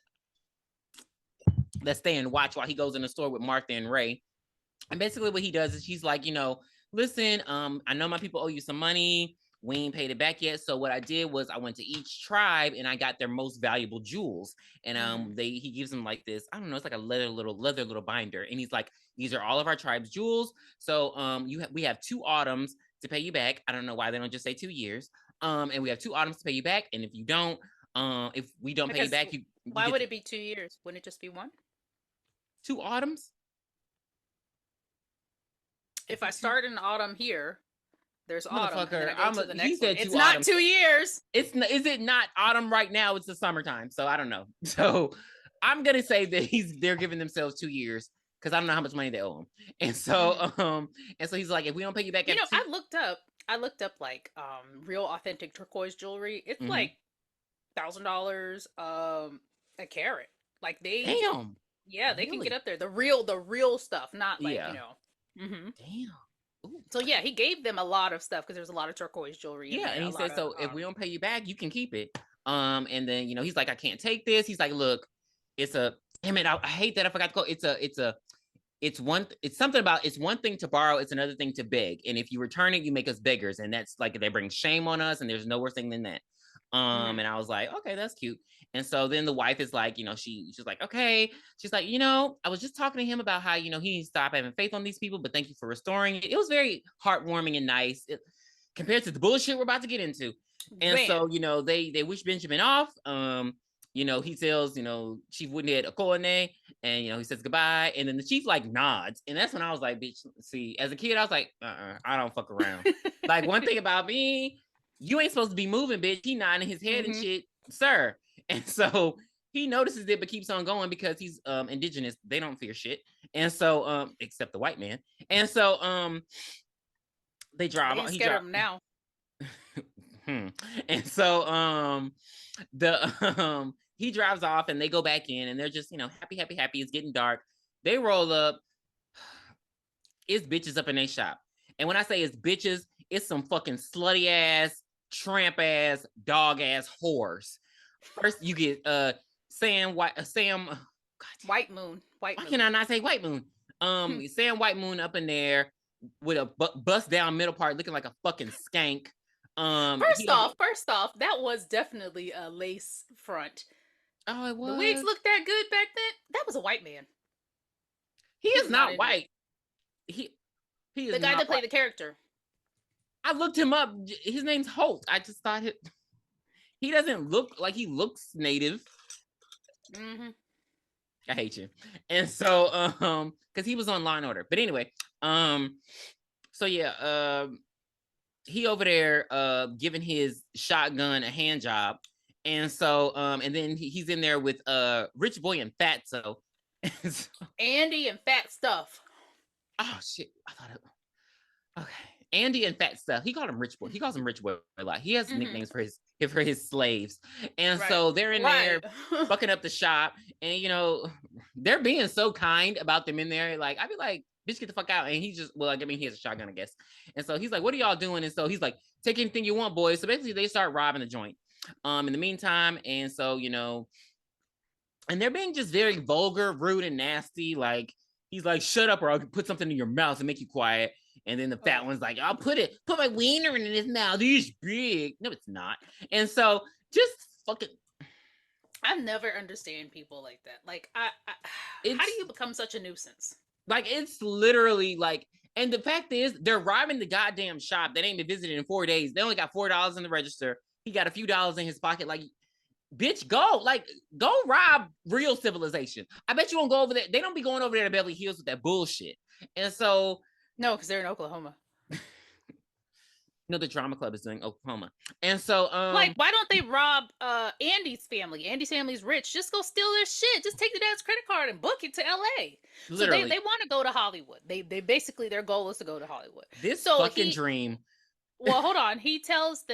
that stay and watch while he goes in the store with Martha and Ray. And basically what he does is he's like, listen, I know my people owe you some money. We ain't paid it back yet. So what I did was I went to each tribe and I got their most valuable jewels. And he gives them like this, I don't know, it's like a leather little binder. And he's like, these are all of our tribe's jewels. So we have 2 autumns to pay you back. I don't know why they don't just say 2 years. And we have 2 autumns to pay you back. And if you don't, if we don't pay you back, why would it be 2 years? Wouldn't it just be 1? 2 autumns? If I start in autumn here, there's autumn. He said it's not autumns. 2 years. Is it not autumn right now? It's the summertime, so I don't know. So I'm gonna say that they're giving themselves 2 years because I don't know how much money they owe him. And so he's like, if we don't pay you back, I looked up like real authentic turquoise jewelry. It's like $1,000 a carat. Like they damn. Yeah, they can get up there. The real stuff, not like Damn. Ooh. So yeah, he gave them a lot of stuff because there's a lot of turquoise jewelry. Yeah, and he said, so if we don't pay you back, you can keep it. And then he's like, I can't take this. He's like, look, it's a damn it. I hate that I forgot to go. It's one thing to borrow. It's another thing to beg. And if you return it, you make us beggars, and that's like they bring shame on us. And there's no worse thing than that. And I was like, okay, that's cute. And so then the wife is like, she's like, okay. She's like, I was just talking to him about how, he needs to stop having faith on these people, but thank you for restoring it. It was very heartwarming and nice compared to the bullshit we're about to get into. And so, they wish Benjamin off. He tells, Chief Woodn'head a cornet, and, he says goodbye. And then the chief like nods. And that's when I was like, bitch, see, as a kid, I was like, I don't fuck around. Like one thing about me, you ain't supposed to be moving, bitch. He nodding his head and shit, sir. And so he notices it, but keeps on going because he's indigenous. They don't fear shit. And so, except the white man. And so, they drive. He scared him now. And so, he drives off, and they go back in, and they're just, happy. It's getting dark. They roll up. It's bitches up in their shop. And when I say it's bitches, it's some fucking slutty ass, tramp ass, dog ass whores. First, you get White Moon. Why can I not say White Moon? Sam White Moon up in there with a bust down middle part, looking like a fucking skank. He over. First off, that was definitely a lace front. Oh, it The wigs was. looked that good back then. That was a white man. He He is was not not Indian. white. He he is The guy not that white. played the character. I looked him up. His name's Holt. I just thought he doesn't look like he looks native. Mm-hmm. I hate you. And so, because he was on Law and Order. But anyway, so yeah, he over there, giving his shotgun a hand job, and so, and then he's in there with Rich Boy and Fatso. So, Andy and Fat Stuff. oh shit, I thought it. Okay. Andy and Fat Stuff. He called him Rich Boy. He calls him Rich Boy a lot. He has Mm-hmm. nicknames for his slaves. And Right. so they're in Right. there fucking up the shop. And they're being so kind about them in there. Like, I'd be like, bitch, get the fuck out. And he just, well, I mean, he has a shotgun, I guess. And so he's like, what are y'all doing? And so he's like, take anything you want, boys. So basically they start robbing the joint. In the meantime, and so, and they're being just very vulgar, rude, and nasty. Like, he's like, shut up or I'll put something in your mouth and make you quiet. And then the fat one's like, I'll put my wiener in his mouth. He's big. No, it's not. And so just fucking. I never understand people like that. Like, how do It's you become such a nuisance? like, it's literally like, and the fact is, they're robbing the goddamn shop. They ain't been visited in 4 days. They only got $4 in the register. He got a few dollars in his pocket. Like, bitch, go rob real civilization. I bet you won't go over there. They don't be going over there to Beverly Hills with that bullshit. And so, No, because they're in Oklahoma. the drama club is doing Oklahoma. And so, Like, why don't they rob Andy's family? Andy's family's rich. Just go steal their shit. Just take the dad's credit card and book it to LA. So they literally, want to go to Hollywood. They basically, their goal is to go to Hollywood. this So fucking dream. well, hold on. He tells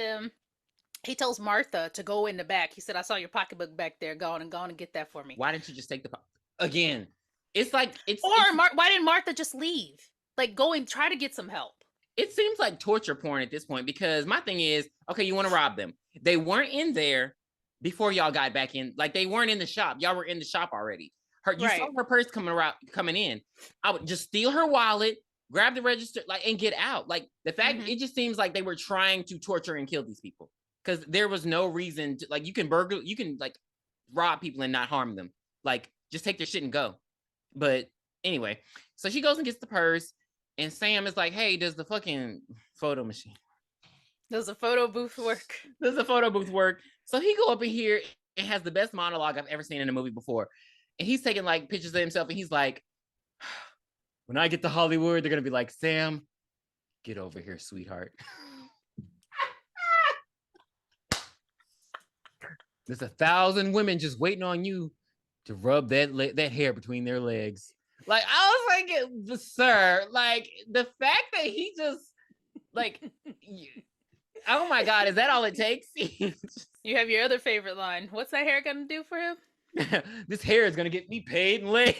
Martha to go in the back. He said, I saw your pocketbook back there. Go on and get that for me. Why didn't you just take the again? It's like Why didn't Martha just leave? Like, go and try to get some help. it seems like torture porn at this point, because my thing is, okay, you want to rob them. They weren't in there before y'all got back in. Like, they weren't in the shop. Y'all were in the shop already. You saw her purse coming in. I would just steal her wallet, grab the register, like, and get out. Like, the fact, it just seems like they were trying to torture and kill these people, because there was no reason to, like, you can like rob people and not harm them. Like, just take their shit and go. But anyway, so she goes and gets the purse, and Sam is like, hey, does the fucking photo machine, does the photo booth work? Does the photo booth work? So he go up in here and has the best monologue I've ever seen in a movie before. And he's taking like pictures of himself, and he's like, when I get to Hollywood, they're gonna be like, Sam, get over here, sweetheart. There's 1,000 women just waiting on you to rub that hair between their legs. Like, I was like, sir, like, the fact that he just, like, oh my God, is that all it takes? You have your other favorite line. What's that hair gonna do for him? This hair is gonna get me paid and laid.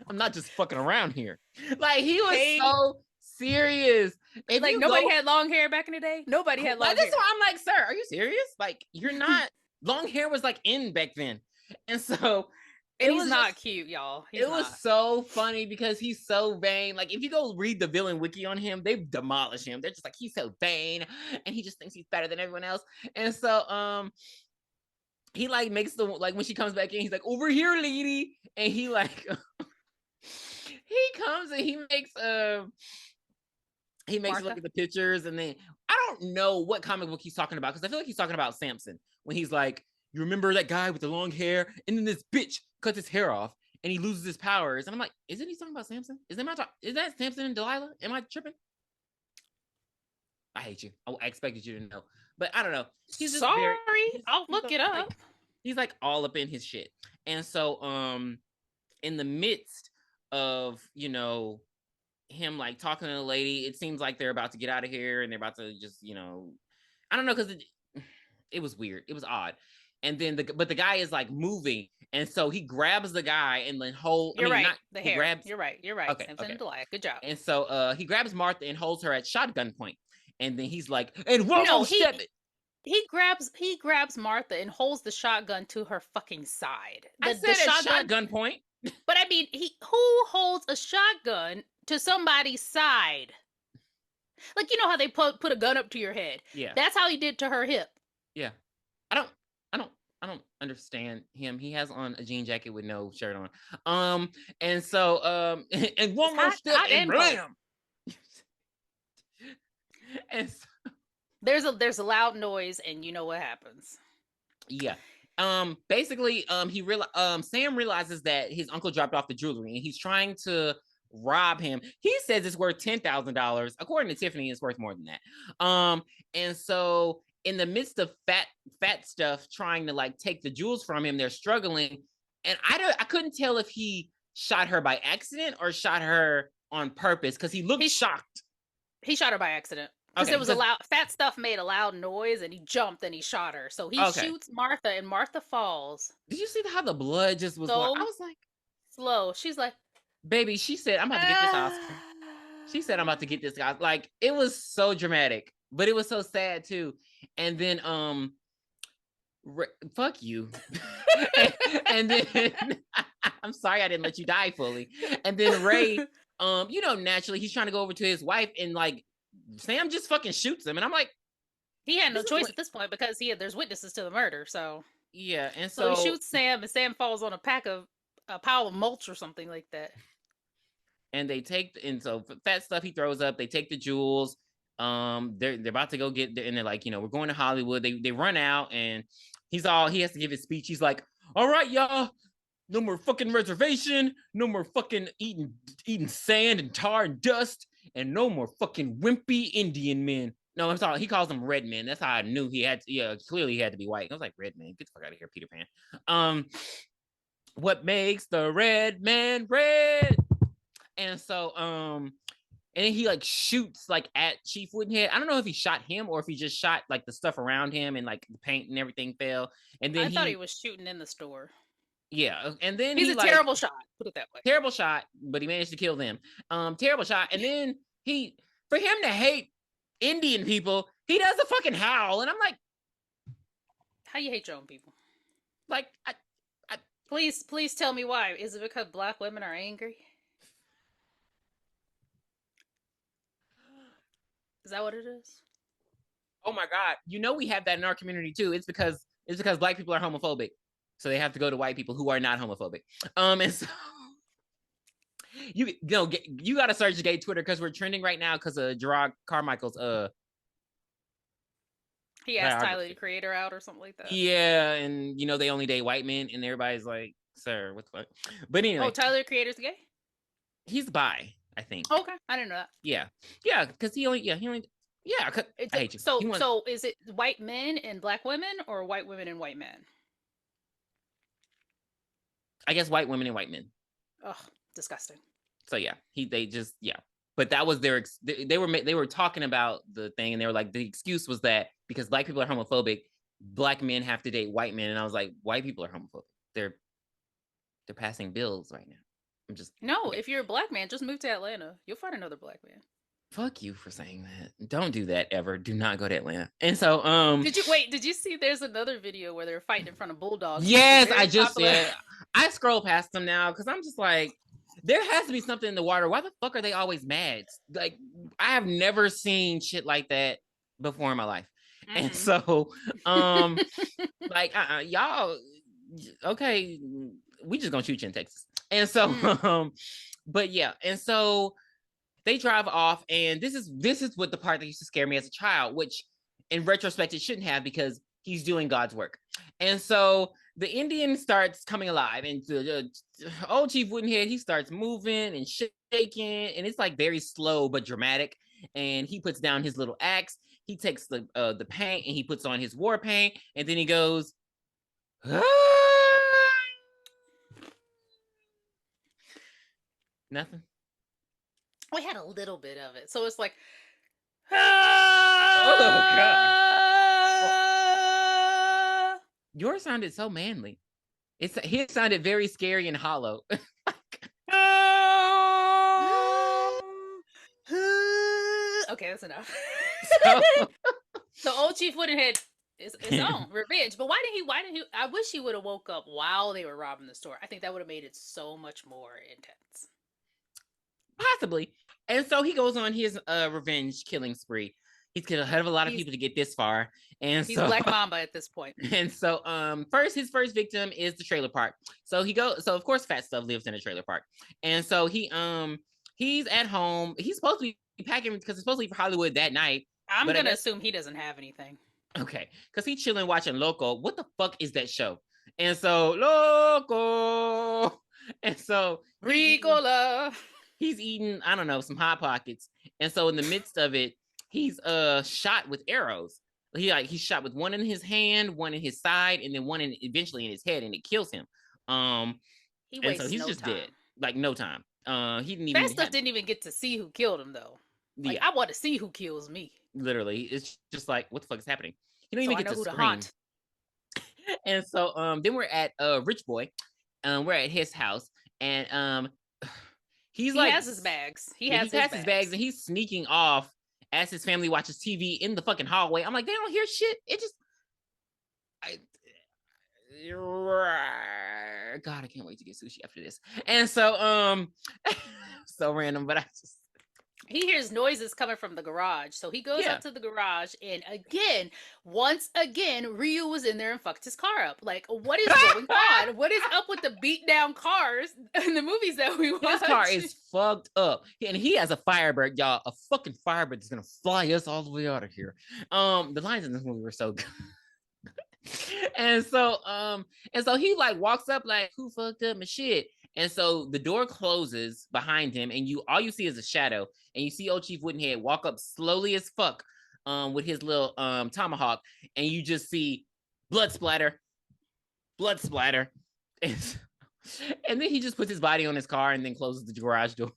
I'm not just fucking around here. Like, he was so serious. If like, nobody had long hair back in the day. Nobody had long hair. That's why I'm like, sir, are you serious? Like, you're not. Long hair was like in back then, and so. And he's not cute, y'all. It was so funny because he's so vain. Like, if you go read the villain wiki on him, they demolish him. They're just like, he's so vain, and he just thinks he's better than everyone else. And so, he like makes the, like, when she comes back in, he's like, over here, lady, and he like, he comes and he makes Martha look at the pictures, and then I don't know what comic book he's talking about, because I feel like he's talking about Samson, when he's like, you remember that guy with the long hair, and then this bitch cuts his hair off and he loses his powers. And I'm like, isn't he talking about Samson? Is that Samson and Delilah? Am I tripping? I hate you. I expected you to know, but I don't know. He's just I'll look it up. Like, he's like all up in his shit. And so, in the midst of, him like talking to the lady, it seems like they're about to get out of here and they're about to just, I don't know, because it was weird. It was odd. And then the guy is like moving, and so he grabs the guy and then You're right. You're right. Okay, Samson and Delilah. Good job. And so he grabs Martha and holds her at shotgun point, and then he's like, and one more step. He grabs Martha and holds the shotgun to her fucking side. I said at shotgun point. But I mean, who holds a shotgun to somebody's side? Like, you know how they put a gun up to your head? Yeah. That's how he did to her hip. Yeah. I don't I don't I don't understand him. He has on a jean jacket with no shirt on. And so and It's one more hot, step hot and and cold. blam. And so, There's a loud noise, and you know what happens. yeah. Basically, Sam realizes that his uncle dropped off the jewelry and he's trying to rob him. He says it's worth $10,000. According to Tiffany, it's worth more than that. And so in the midst of fat stuff trying to like take the jewels from him, they're struggling. And I couldn't tell if he shot her by accident or shot her on purpose because he looked He shocked. he shot her by accident because Okay, there was a because loud fat stuff made a loud noise, and he jumped and he shot her. So he okay. shoots Martha, and Martha falls Did you see how the blood just was like? I so was like, slow. She's like, baby, she said, I'm about to get this Oscar. ah. She said, I'm about to get this guy. Like, it was so dramatic, but it was so sad too. And then, fuck you. and then, I'm sorry I didn't let you die fully. And then Ray, naturally he's trying to go over to his wife and like, Sam just fucking shoots him. And I'm like, He had no this is choice what, at this point because there's witnesses to the murder. So yeah. And he so, shoots Sam, and Sam falls on a pile of mulch or something like that. and they take, and so fat stuff he throws up, they take the jewels. They're about to go get there, and they're like, we're going to Hollywood. They run out, and he has to give his speech. He's like, all right, y'all, no more fucking reservation, no more fucking eating sand and tar and dust, and no more fucking wimpy Indian men. No, I'm sorry, he calls them red men. That's how I knew he had to, clearly he had to be white. I was like, red man, get the fuck out of here, Peter Pan. What makes the red man red? And so and then he like shoots like at Chief Woodn'head. I don't know if he shot him or if he just shot like the stuff around him and like the paint and everything fell. And then I thought he was shooting in the store. and then He's he a like terrible shot. Put it that way. terrible shot, but he managed to kill them. Terrible shot. And then for him to hate Indian people, he does a fucking howl. And I'm like, How you hate your own people? like, Please tell me why. Is it because black women are angry? Is that what it is? oh my God, we have that in our community too. It's because black people are homophobic. So they have to go to white people who are not homophobic. And so you got to search gay Twitter because we're trending right now because of Gerard Carmichael's He asked Tyler the Creator out or something like that. Yeah, and they only date white men, and everybody's like, "Sir, what the fuck?" But anyway, Tyler the Creator's gay. He's bi, I think. Okay, I didn't know that. Yeah, because he only. I hate you. So is it white men and black women, or white women and white men? I guess white women and white men. Ugh, disgusting. So yeah, but that was they were talking about the thing, and they were like, the excuse was that because black people are homophobic, black men have to date white men. And I was like, white people are homophobic. They're passing bills right now. I'm just okay. If you're a black man, just move to Atlanta. You'll find another black man. Fuck you for saying that. Don't do that ever. Do not go to Atlanta. And so did you see there's another video where they're fighting in front of bulldogs? Yes, I just said I scroll past them now because I'm just like, there has to be something in the water. Why the fuck are they always mad? Like, I have never seen shit like that before in my life. Mm-hmm. And so like y'all okay, we just gonna shoot you in Texas. And so but yeah, and so they drive off, and this is what the part that used to scare me as a child, which in retrospect it shouldn't have, because he's doing God's work. And so the Indian starts coming alive, and old Chief Woodn'head, he starts moving and shaking, and it's like very slow but dramatic. And he puts down his little axe, he takes the paint, and he puts on his war paint, and then he goes, ah! Nothing. We had a little bit of it, so it's like, oh God. Yours sounded so manly. His sounded very scary and hollow. Okay, that's enough. So old Chief Woodn'head is on revenge, but why didn't he? I wish he would have woke up while they were robbing the store. I think that would have made it so much more intense. Possibly. And so he goes on his revenge killing spree. He's killed a hell of a lot of He's people to get this far. And he's so Black Mamba at this point. and so first his first victim is the trailer park. So of course Fat Stuff lives in a trailer park. And so he's at home. He's supposed to be packing because it's supposed to be for Hollywood that night. I'm But I gonna guess assume he doesn't have anything. okay, because he's chilling watching Loco. What the fuck is that show? And so Loco. And so Ricola. he's eating, I don't know, some hot pockets. And so in the midst of it, he's shot with arrows. He's shot with one in his hand, one in his side, and then one eventually in his head, and it kills him. He And so wastes he's no just time. dead. Like no time. He didn't Fast even Stuff didn't even get to see who killed him though. Like yeah, I want to see who kills me, literally. It's just like, what the fuck is happening? He don't so even I get know to who to scream. haunt. And so then we're at Rich Boy. We're at his house, and he's He like, has his bags. He yeah, he has his passes bags bags. and he's sneaking off as his family watches TV in the fucking hallway. I'm like, they don't hear shit. It just, I, God, I can't wait to get sushi after this. And so, so random, but I just, He hears noises coming from the garage, so he goes yeah. up to the garage, and once again, Ryu was in there and fucked his car up. Like, what is going on? What is up with the beat down cars in the movies that we watch? His car is fucked up, and he has a Firebird, y'all. A fucking Firebird that's gonna fly us all the way out of here. The lines in this movie were so good. and so he like walks up like, who fucked up my shit? And so the door closes behind him, and all you see is a shadow, and you see old Chief Woodn'head walk up slowly as fuck, with his little tomahawk, and you just see blood splatter, and, and then he just puts his body on his car and then closes the garage door.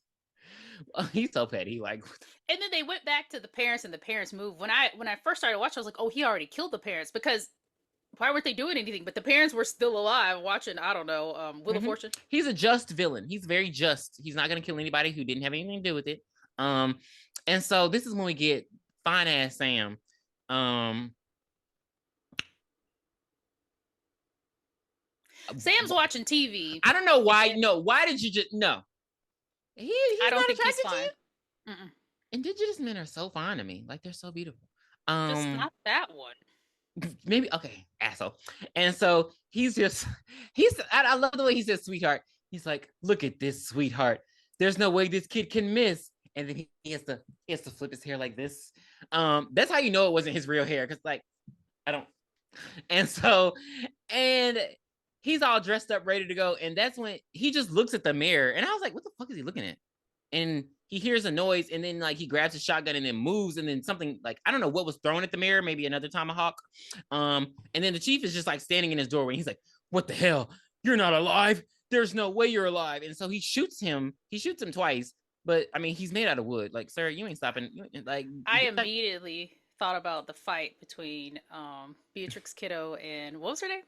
He's so petty, like. And then they went back to the parents, and the parents moved. When I first started watching, I was like, oh, he already killed the parents, because why weren't they doing anything? But the parents were still alive watching, I don't know, Wheel of Fortune. He's a just villain. He's very just. He's not going to kill anybody who didn't have anything to do with it. And so this is when we get fine ass Sam. Sam's watching TV. I don't know why. No, why did you just no? He's I don't not think he's attracted to fine. you. Mm-mm. Indigenous men are so fine to me. Like they're so beautiful. Just not that one. Maybe okay, asshole. And so he's I love the way he says sweetheart. He's like, look at this sweetheart. There's no way this kid can miss. And then he has to flip his hair like this. That's how you know it wasn't his real hair, because like I don't. And so and he's all dressed up, ready to go. And that's when he just looks at the mirror. And I was like, what the fuck is he looking at? And he hears a noise, and then like he grabs his shotgun and then moves, and then something like I don't know what was thrown at the mirror, maybe another tomahawk. And then the chief is just like standing in his doorway. He's like, "What the hell? You're not alive. There's no way you're alive." And so he shoots him. He shoots him twice, but I mean he's made out of wood. Like, sir, you ain't stopping. Like, I immediately thought about the fight between Beatrix Kiddo and what was her name?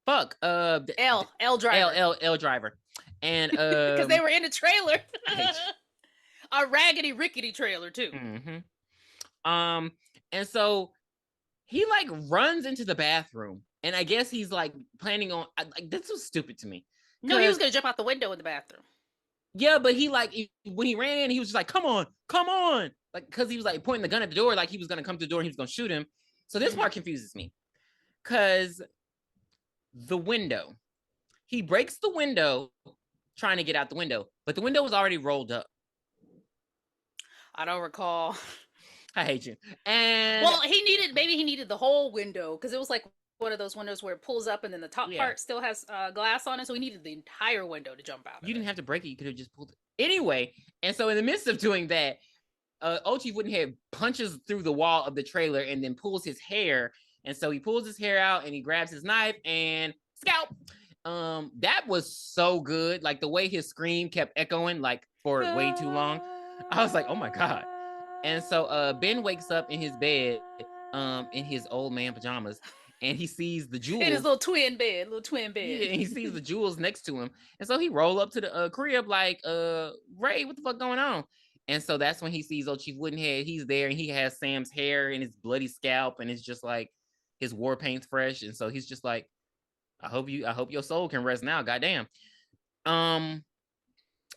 Fuck. L Driver. L Driver. And because they were in a trailer. A raggedy rickety trailer too. And so he like runs into the bathroom, and I guess he's like planning on like this was stupid to me. No, he was gonna jump out the window in the bathroom. Yeah, but he like when he ran in, he was just like, come on, like because he was like pointing the gun at the door, like he was gonna come to the door and he was gonna shoot him. So this part confuses me, because the window, he breaks the window trying to get out the window, but the window was already rolled up. I don't recall. I hate you. And well, maybe he needed the whole window, because it was like one of those windows where it pulls up and then the top part still has glass on it, so he needed the entire window to jump out. You didn't have to break it; you could have just pulled it anyway. And so, in the midst of doing that, old Chief Woodn'head punches through the wall of the trailer and then pulls his hair. And so he pulls his hair out and he grabs his knife and scalp. That was so good. Like the way his scream kept echoing like for way too long. I was like, oh my God. And so Ben wakes up in his bed, in his old man pajamas, and he sees the jewels. In his little twin bed. Yeah, and he sees the jewels next to him. And so he roll up to the crib like, Ray, what the fuck going on? And so that's when he sees old Chief Woodn'head. He's there, and he has Sam's hair and his bloody scalp, and it's just like his war paint's fresh. And so he's just like, I hope your soul can rest now, goddamn.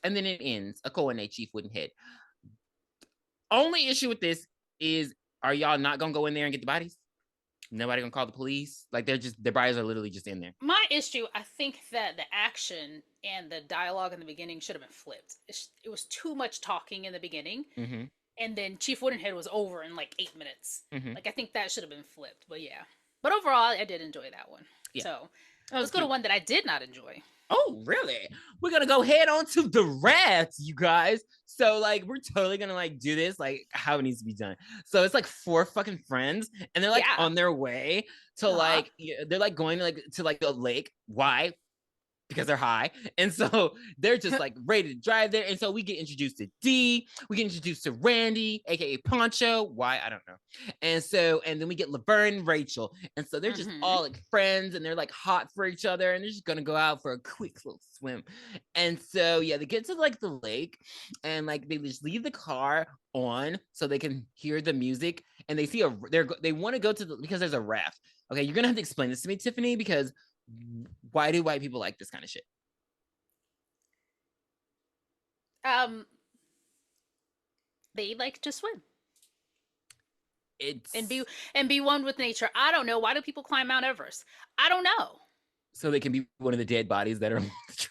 and then it ends. A Koine Chief Woodn'head. Only issue with this is, are y'all not gonna go in there and get the bodies? Nobody gonna call the police? Like, they're just, their bodies are literally just in there. My issue, I think that the action and the dialogue in the beginning should have been flipped. It was too much talking in the beginning, Mm-hmm. and then Chief Woodenhead was over in like 8 minutes. Mm-hmm. Like I think that should have been flipped. But yeah. But overall, I did enjoy that one. Yeah, So that was let's go to cute. one that I did not enjoy. Oh, really? We're gonna go head on to the Raft, you guys. So, like, we're totally gonna like do this like how it needs to be done. So it's like four fucking friends, and they're like Yeah. on their way to Uh-huh. like they're like going to like a lake. Why? Because they're high. And so they're just like ready to drive there. And so we get introduced to D, we get introduced to Randy, aka Poncho. Why? I don't know. And then we get Laverne and Rachel. And so they're just Mm-hmm. all like friends and they're like hot for each other and they're just gonna go out for a quick little swim. And so yeah, they get to like the lake and like they just leave the car on so they can hear the music and they see they want to go to because there's a raft. Okay, you're gonna have to explain this to me, Tiffany, because why do white people like this kind of shit? Um, they like to swim and It's be one with nature. I don't know. Why do people climb Mount Everest? I don't know. so they can be one of the dead bodies that are on the tree.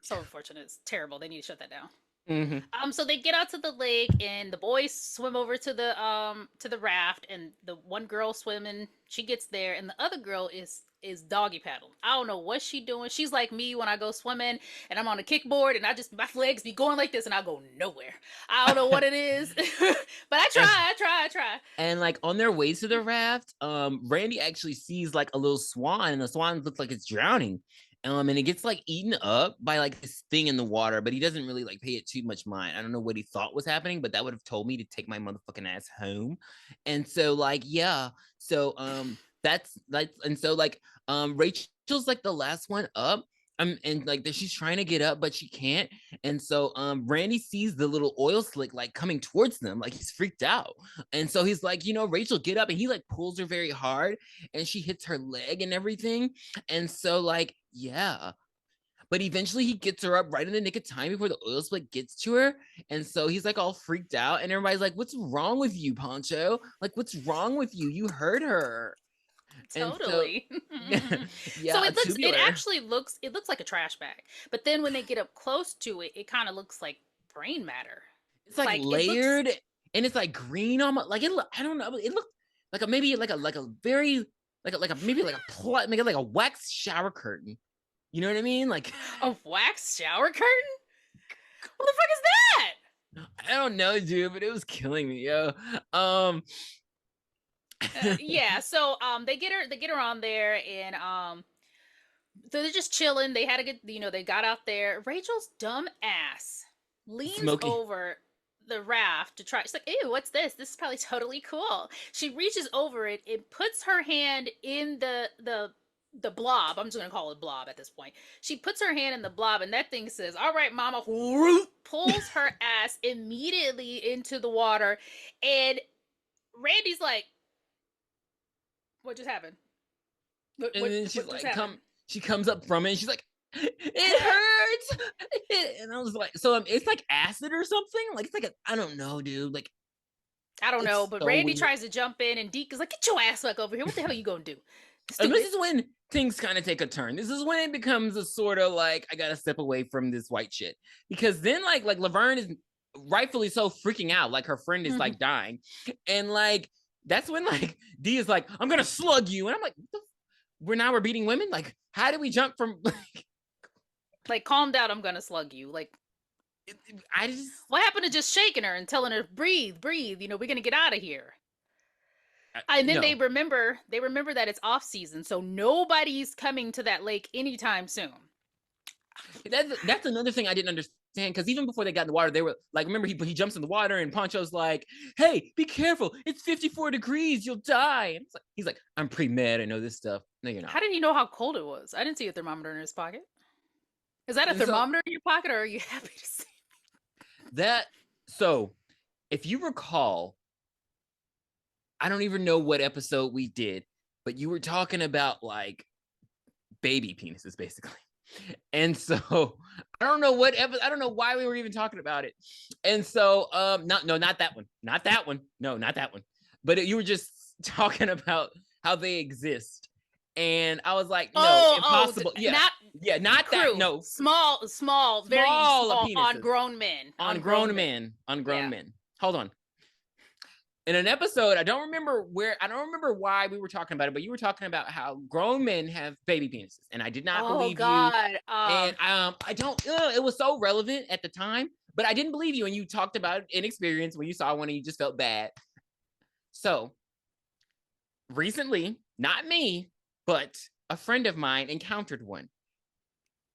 So unfortunate. It's terrible. They need to shut that down. Mm-hmm. So they get out to the lake and the boys swim over to the raft and the one girl swimming, she gets there and the other girl is doggy paddling. I don't know what she doing. She's like me when I go swimming and I'm on a kickboard and I just my legs be going like this and I go nowhere. I don't know what it is. But I try. And like on their way to the raft, Randy actually sees like a little swan, and the swan looks like it's drowning. And it gets like eaten up by like this thing in the water, but he doesn't really like pay it too much mind. I don't know what he thought was happening, but that would have told me to take my motherfucking ass home. And so like yeah, so that's like and so like Rachel's like the last one up. And like she's trying to get up, but she can't. And so Randy sees the little oil slick like coming towards them, like he's freaked out. And so he's like, Rachel, get up. And he like pulls her very hard and she hits her leg and everything. And so, like, yeah. But eventually he gets her up right in the nick of time before the oil slick gets to her. And so he's like all freaked out. And everybody's like, what's wrong with you, Poncho? Like, what's wrong with you? You hurt her. And so, Totally. So yeah, it tubular. actually looks like a trash bag. But then when they get up close to it, it kind of looks like brain matter. It's like Like it looks layered and it's like green almost. Like I don't know. It looked like a maybe like a very like a maybe like a make it like a wax shower curtain. You know what I mean? Like a wax shower curtain? What the fuck is that? I don't know, dude, but it was killing me, yo. Um, Yeah, so they get her on there and so they're just chilling. They had a good they got out there. Rachel's dumb ass leans Smoky. over the raft to try. She's like, "Ew, what's this? This is probably totally cool." She reaches over it and puts her hand in the blob. I'm just gonna call it blob at this point. She puts her hand in the blob, and that thing says, "All right, Mama," pulls her ass immediately into the water, and Randy's like, "What just happened? And then she's What just like, happened?" she comes up from it and she's like, it hurts. And I was like, so it's like acid or something? Like it's like I don't know, dude. Like I don't know, it's but so Randy weird. tries to jump in, and Deke is like, "Get your ass back over here! What the hell are you gonna do? And this Stupid!" is when things kind of take a turn. This is when it becomes a sort of like I gotta step away from this white shit because then like Laverne is rightfully so freaking out, like her friend is like dying, and like that's when like D is like I'm gonna slug you, and I'm like we're beating women. Like how did we jump from? Like, calm down, I'm gonna slug you. Like, I just what happened to just shaking her and telling her, breathe, breathe, we're gonna get out of here. And then no. they remember that it's off season, so nobody's coming to that lake anytime soon. That's another thing I didn't understand because even before they got in the water, they were like, remember he jumps in the water and Poncho's like, "Hey, be careful! It's 54 degrees, you'll die." And he's like, "I'm pre med, I know this stuff." No, you're not. How did he know how cold it was? I didn't see a thermometer in his pocket. Is that a And so thermometer in your pocket, or are you happy to see? that so if you recall, I don't even know what episode we did, but you were talking about like baby penises, basically. And so I don't know what I don't know why we were even talking about it. And so not that one. Not that one. No, not that one. But you were just talking about how they exist. And I was like, no, impossible. Yeah. not Yeah, not that. crew. No. Small, very Small small on penises grown men. on On grown grown men. men. On grown Yeah. men. Hold on. In an episode, I don't remember why we were talking about it, but you were talking about how grown men have baby penises, and I did not Oh believe you. God. And I don't. It was so relevant at the time, but I didn't believe you, and you talked about inexperience when you saw one, and you just felt bad. So recently, not me, but a friend of mine encountered one,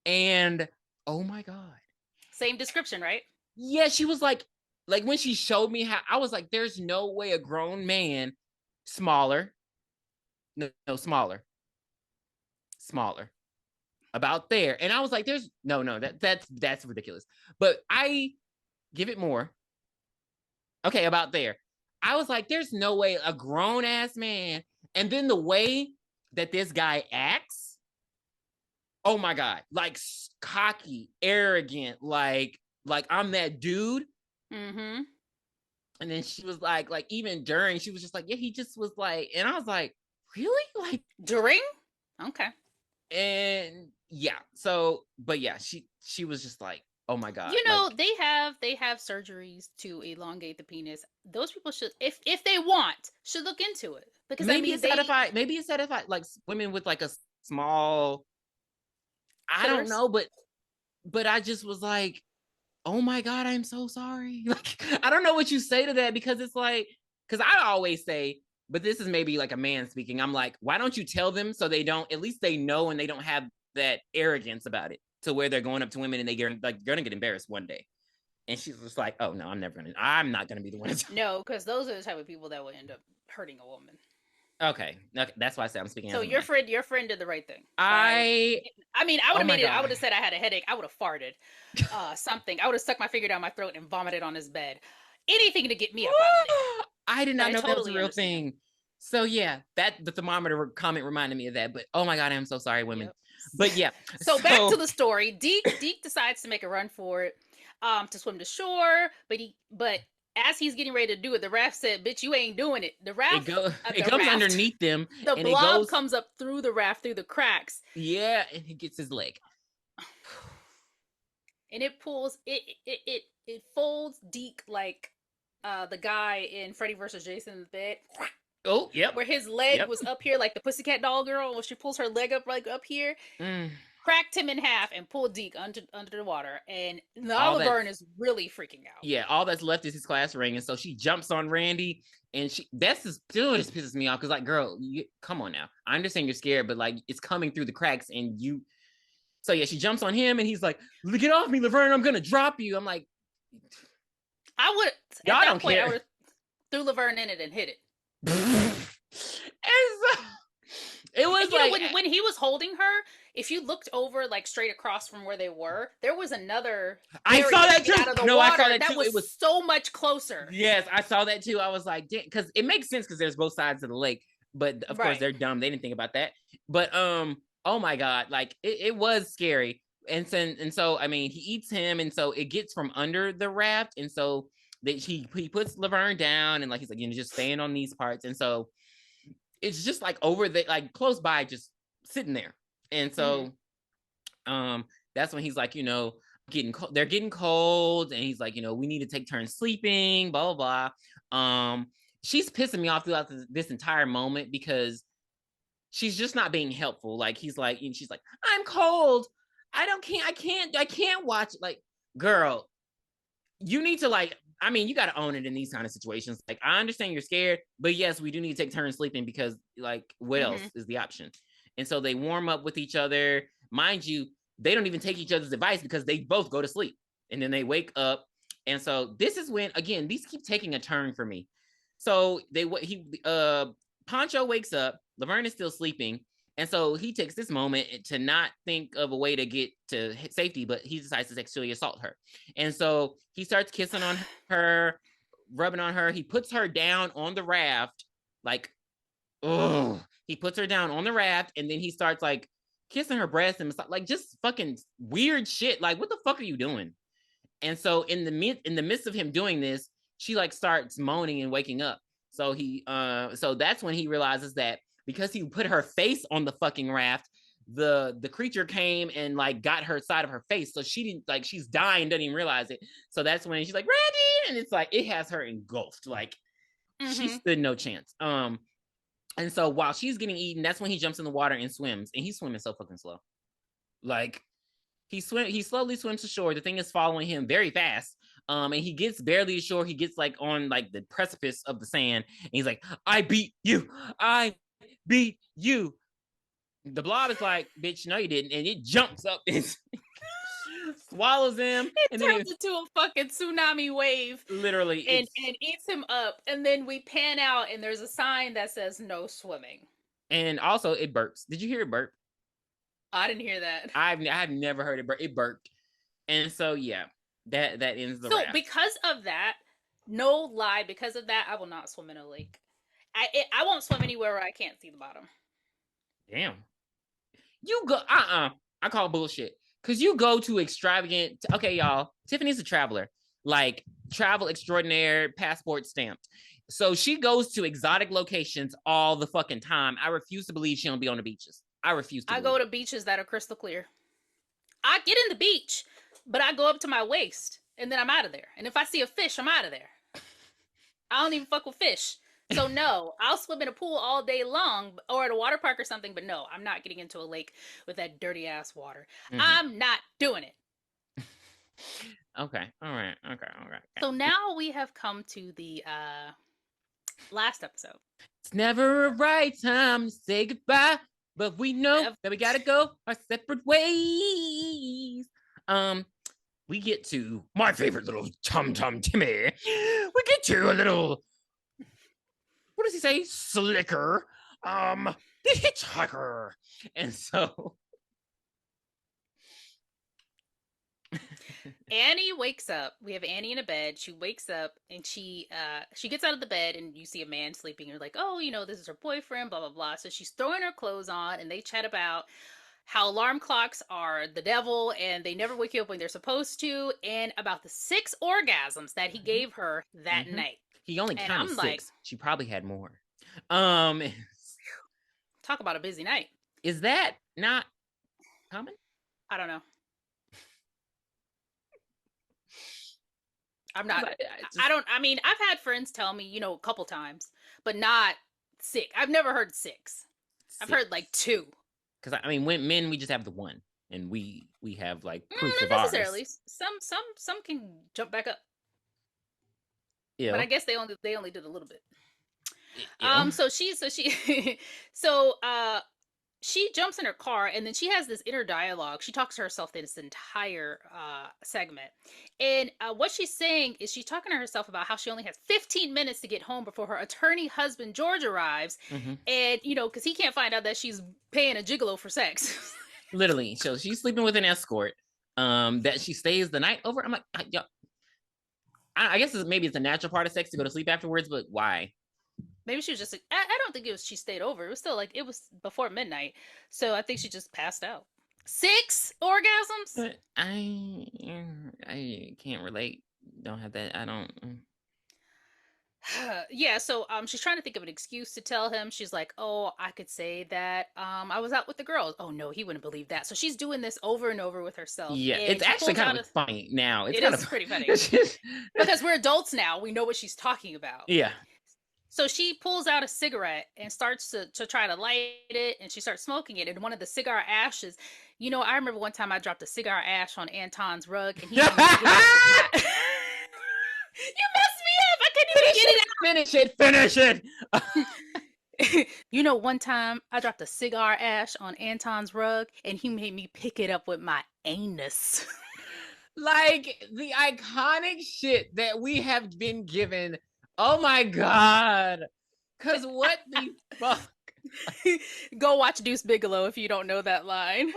and oh my god, Same description, right? yeah, she was like when she showed me how, I was like, there's no way a grown man, smaller, no, smaller, about there. And I was like, there's no, that's ridiculous. But I give it more. Okay, about there. I was like, there's no way a grown ass man. And then the way that this guy acts, oh my God, like cocky, arrogant, like I'm that dude. Mm-hmm. And then she was like even during, she was just like, yeah, he just was like, and I was like, really? Like During? Okay. and yeah, so but yeah, she was just like, oh my God, You know, like they have surgeries to elongate the penis. Those people should, if they want, should look into it. Because I maybe mean it's they satisfied, like women with like a small, I don't clitoris. know, but I just was like, oh my God, I'm so sorry. Like I don't know what you say to that, because it's like, because I always say, but this is maybe like a man speaking, I'm like, why don't you tell them so they don't, at least they know, and they don't have that arrogance about it to where they're going up to women and they're like gonna get embarrassed one day. And she's just like, oh no, I'm not gonna be the one to No, because those are the type of people that will end up hurting a woman. okay. Okay, that's why I say I'm speaking So as a man. your friend did the right thing by. I I mean, I would Oh have my made it. I would God. have said I had a headache. I would have farted, something. I would have stuck my finger down my throat and vomited on his bed. Anything to get me up out of there. I did But not I know that was a totally real understand. thing. So yeah, that the thermometer comment reminded me of that. But oh my God, I am so sorry, women. Yep. But yeah, So back to so the story. Deke decides to make a run for it, to swim to shore. But as he's getting ready to do it, the raft said, "Bitch, you ain't doing it." it The comes raft, underneath them the and it blob goes, comes up through the raft through the cracks, yeah, and he gets his leg. and it pulls it folds Deke like the guy in Freddy versus Jason in the bed, Oh, yep, where his leg yep. was up here like the Pussycat Doll girl, when she pulls her leg up like up here, Mm, cracked him in half and pulled Deke under the water. And now all that, Laverne is really freaking out. yeah, all that's left is his class ring, and so she jumps on Randy, and that's just still just pisses me off because like, girl, come on now. I understand you're scared, but like it's coming through the cracks, and you. So yeah, she jumps on him, and he's like, "Get off me, Laverne! I'm gonna drop you." I'm like, I would at y'all that don't point I care. would have threw Laverne in it and hit it. And so, it was And you know, like, when he was holding her, if you looked over like straight across from where they were, there was another I saw area to that get too. out of the No, I water saw that that too. It was was, so much closer. yes, I saw that too. I was like, because it makes sense because there's both sides of the lake, but of course Right. they're dumb. They didn't think about that. But oh my God, like it was scary. And so I mean, he eats him, and so it gets from under the raft, and so that he puts Laverne down, and like he's like, just stand on these parts, and so it's just like over the like close by, just sitting there. And Mm-hmm. so that's when he's like, they're getting cold, and he's like, we need to take turns sleeping, blah blah blah. She's pissing me off throughout this entire moment because she's just not being helpful. Like he's like, and she's like, I'm cold, I can't watch it. Like, girl, you need to, like, I mean, you got to own it in these kind of situations. Like, I understand you're scared, but yes, we do need to take turns sleeping because, like, what else Mm-hmm. is the option? And so they warm up with each other. Mind you, they don't even take each other's advice because they both go to sleep and then they wake up. And so this is when, again, these keep taking a turn for me. So Poncho wakes up. Laverne is still sleeping. And so he takes this moment to not think of a way to get to safety, but he decides to sexually assault her. And so he starts kissing on her, rubbing on her. He puts her down on the raft, like, oh, he puts her down on the raft, and then he starts like kissing her breast and like just fucking weird shit. Like, what the fuck are you doing? And so in the midst of him doing this, she like starts moaning and waking up. So so that's when he realizes that because he put her face on the fucking raft, the creature came and like got her side of her face. So she didn't, like, she's dying, doesn't even realize it. So that's when she's like, Randy, and it's like it has her engulfed. Like she Mm-hmm. stood no chance. And so while she's getting eaten, that's when he jumps in the water and swims. And he's swimming so fucking slow. Like he slowly swims to shore. The thing is following him very fast. And he gets barely to shore. He gets like on like the precipice of the sand. And he's like, I beat you. I beat you. The blob is like, bitch, no, you didn't. And it jumps up and swallows him. It And then turns it into a fucking tsunami wave literally it's and eats him up. And then we pan out and there's a sign that says no swimming. and also it burps. Did you hear it burp? I didn't hear that. I've never heard it burp. It burped. And so yeah, that ends the So raft. because of that, no lie, because of that, I will not swim in a lake. I won't swim anywhere where I can't see the bottom. Damn. You go I call bullshit. Cause you go to extravagant. Okay, y'all. Tiffany's a traveler, like travel extraordinaire, passport stamped. So she goes to exotic locations all the fucking time. I refuse to believe she don't be on the beaches. I refuse to I believe go it. to beaches that are crystal clear. I get in the beach, but I go up to my waist and then I'm out of there. And if I see a fish, I'm out of there. I don't even fuck with fish. So no, I'll swim in a pool all day long or at a water park or something, but no, I'm not getting into a lake with that dirty ass water. Mhm. I'm not doing it. Okay. All right. Okay. All right. So now we have come to the last episode. It's never a right time to say goodbye, but we know that we gotta go our separate ways. We get to my favorite little Tum Tum Timmy. We get to a little, what does he say? Slicker. The Hitchhiker. And so Annie wakes up. We have Annie in a bed. She wakes up and she gets out of the bed and you see a man sleeping. You're like, oh, this is her boyfriend, blah blah blah. So she's throwing her clothes on and they chat about how alarm clocks are the devil and they never wake you up when they're supposed to, and about the 6 orgasms that he gave her that night. He only And counted I'm 6. like, She probably had more. Talk about a busy night. Is that not common? I don't know. I'm not. I mean, I've had friends tell me, a couple times, but not 6. I've never heard 6. I've heard like 2. Because I mean, when men, we just have the one, and we have like proof of Not necessarily. ours. Some can jump back up. Yeah. But I guess they only did a little bit. Ew. So she jumps in her car and then she has this inner dialogue. She talks to herself this entire segment. And what she's saying is she's talking to herself about how she only has 15 minutes to get home before her attorney husband George arrives. And, because he can't find out that she's paying a gigolo for sex. Literally. So she's sleeping with an escort that she stays the night over. I'm like, I guess maybe it's a natural part of sex to go to sleep afterwards, but why? Maybe she was just like, I don't think it was she stayed over. It was still like, it was before midnight. So I think she just passed out. 6 orgasms? But I can't relate. Don't have that. I don't. Yeah, so she's trying to think of an excuse to tell him. She's like, oh, I could say that I was out with the girls. Oh no, he wouldn't believe that. So she's doing this over and over with herself. Yeah, and it's actually kind of funny now. It's it kind is of pretty funny. Because we're adults now. We know what she's talking about. Yeah. So she pulls out a cigarette and starts to try to light it, and she starts smoking it. And one of the cigar ashes, I remember one time I dropped a cigar ash on Anton's rug, and he you messed me up. I couldn't even get it out. Finish it. One time I dropped a cigar ash on Anton's rug, and he made me pick it up with my anus. Like the iconic shit that we have been given. Oh my god. Cause what the fuck? Go watch Deuce Bigalow if you don't know that line. Woo!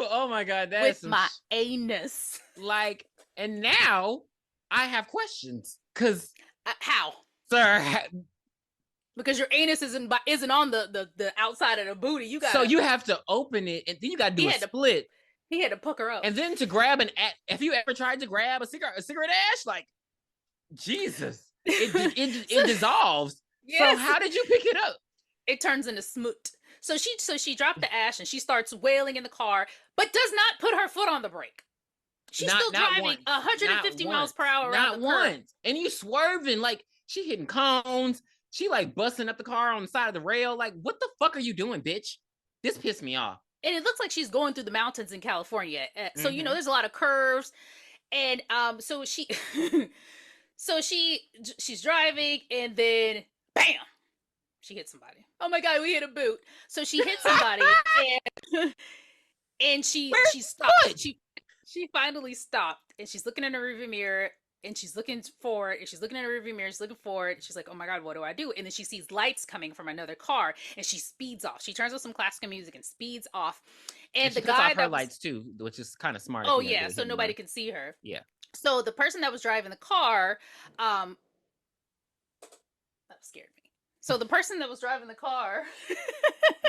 Oh my god, that with my anus. Like, and now I have questions. Cause how? Sir, because your anus isn't on the outside of the booty. You So gotta. you have to open it, and then you got to He do a had to split, he had to pucker her up. and then to grab an. Have you ever tried to grab a cigarette ash? Like Jesus, So, it dissolves. So yes, how did you pick it up? it turns into smoot. So she dropped the ash and she starts wailing in the car, but does not put her foot on the brake. She's still Not driving once, 150 miles per hour around the not curve. once. And you swerving like she hitting cones. She like busting up the car on the side of the rail. Like, what the fuck are you doing, bitch? This pissed me off. And it looks like she's going through the mountains in California. So Mm-hmm. there's a lot of curves, and so she, so she's driving, and then bam, she hit somebody. Oh my god, we hit a boot. So she hit somebody, and and Where's she the stopped. foot? She finally stopped, and she's looking in the rearview mirror, and she's looking forward, and she's looking in the rearview mirror, she's looking forward. She's like, "Oh my god, what do I do?" And then she sees lights coming from another car, and she speeds off. She turns on some classical music and speeds off. And And she the cuts guy off her that was lights too, which is kind of smart if oh you're gonna yeah, do a so hit and nobody run. can see her. Yeah. So the person that was driving the car, um, that scared me. So the person that was driving the car,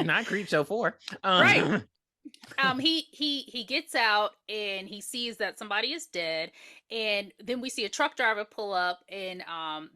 Not Creepshow 4. right? He gets out and he sees that somebody is dead, and then we see a truck driver pull up, and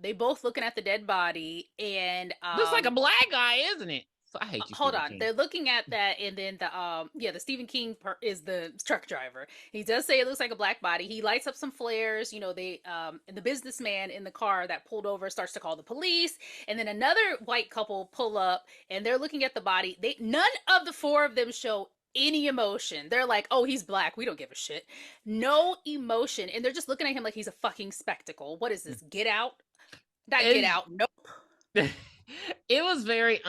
they both looking at the dead body, and Looks like a black guy, isn't it? So I hate you, hold Stephen on, King. they're looking at that, and then the Stephen King is the truck driver. He does say it looks like a black body. He lights up some flares. They and the businessman in the car that pulled over starts to call the police, and then another white couple pull up, and they're looking at the body. None of the four of them show any emotion. They're like, "Oh, he's black. We don't give a shit." No emotion, and they're just looking at him like he's a fucking spectacle. What is this? Get out? Not get And out. Nope. it was very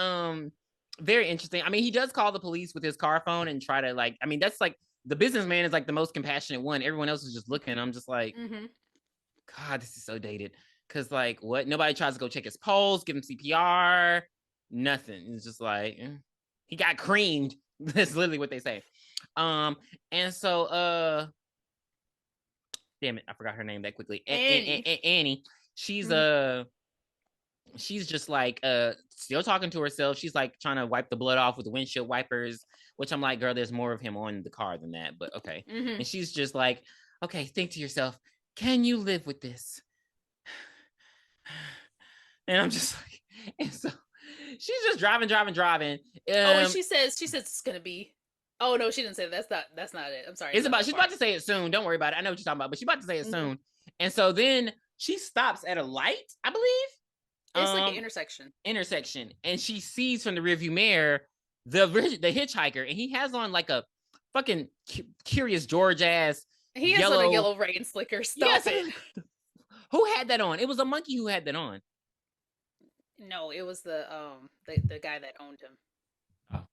interesting. I mean, he does call the police with his car phone and try to like. I mean, that's like the businessman is like the most compassionate one. Everyone else is just looking. I'm just like, Mm-hmm. God, this is so dated. Cause like, what? Nobody tries to go check his pulse, give him CPR. Nothing. It's just like he got creamed. That's literally what they say. And so damn it, I forgot her name that quickly. Annie. Annie. She's Mm-hmm. she's just like still talking to herself. She's like trying to wipe the blood off with the windshield wipers, which I'm like, girl, there's more of him on the car than that, but okay. Mm-hmm. And she's just like, okay, think to yourself, can you live with this? And I'm just like, and so she's just driving. Oh, and she says it's gonna be. Oh no, she didn't say that. That's not it. I'm sorry. It's It's not about that she's part. about to say it soon. Don't worry about it. I know what you're talking about, but she's about to say it Mm-hmm. soon. And so then she stops at a light, I believe. It's like an intersection. Intersection, and she sees from the rearview mirror the hitchhiker, and he has on like a fucking Curious George ass He has on a yellow. yellow rain slicker. Stop Yes, it. who had that on? It was a monkey who had that on. No, it was the guy that owned him. Oh,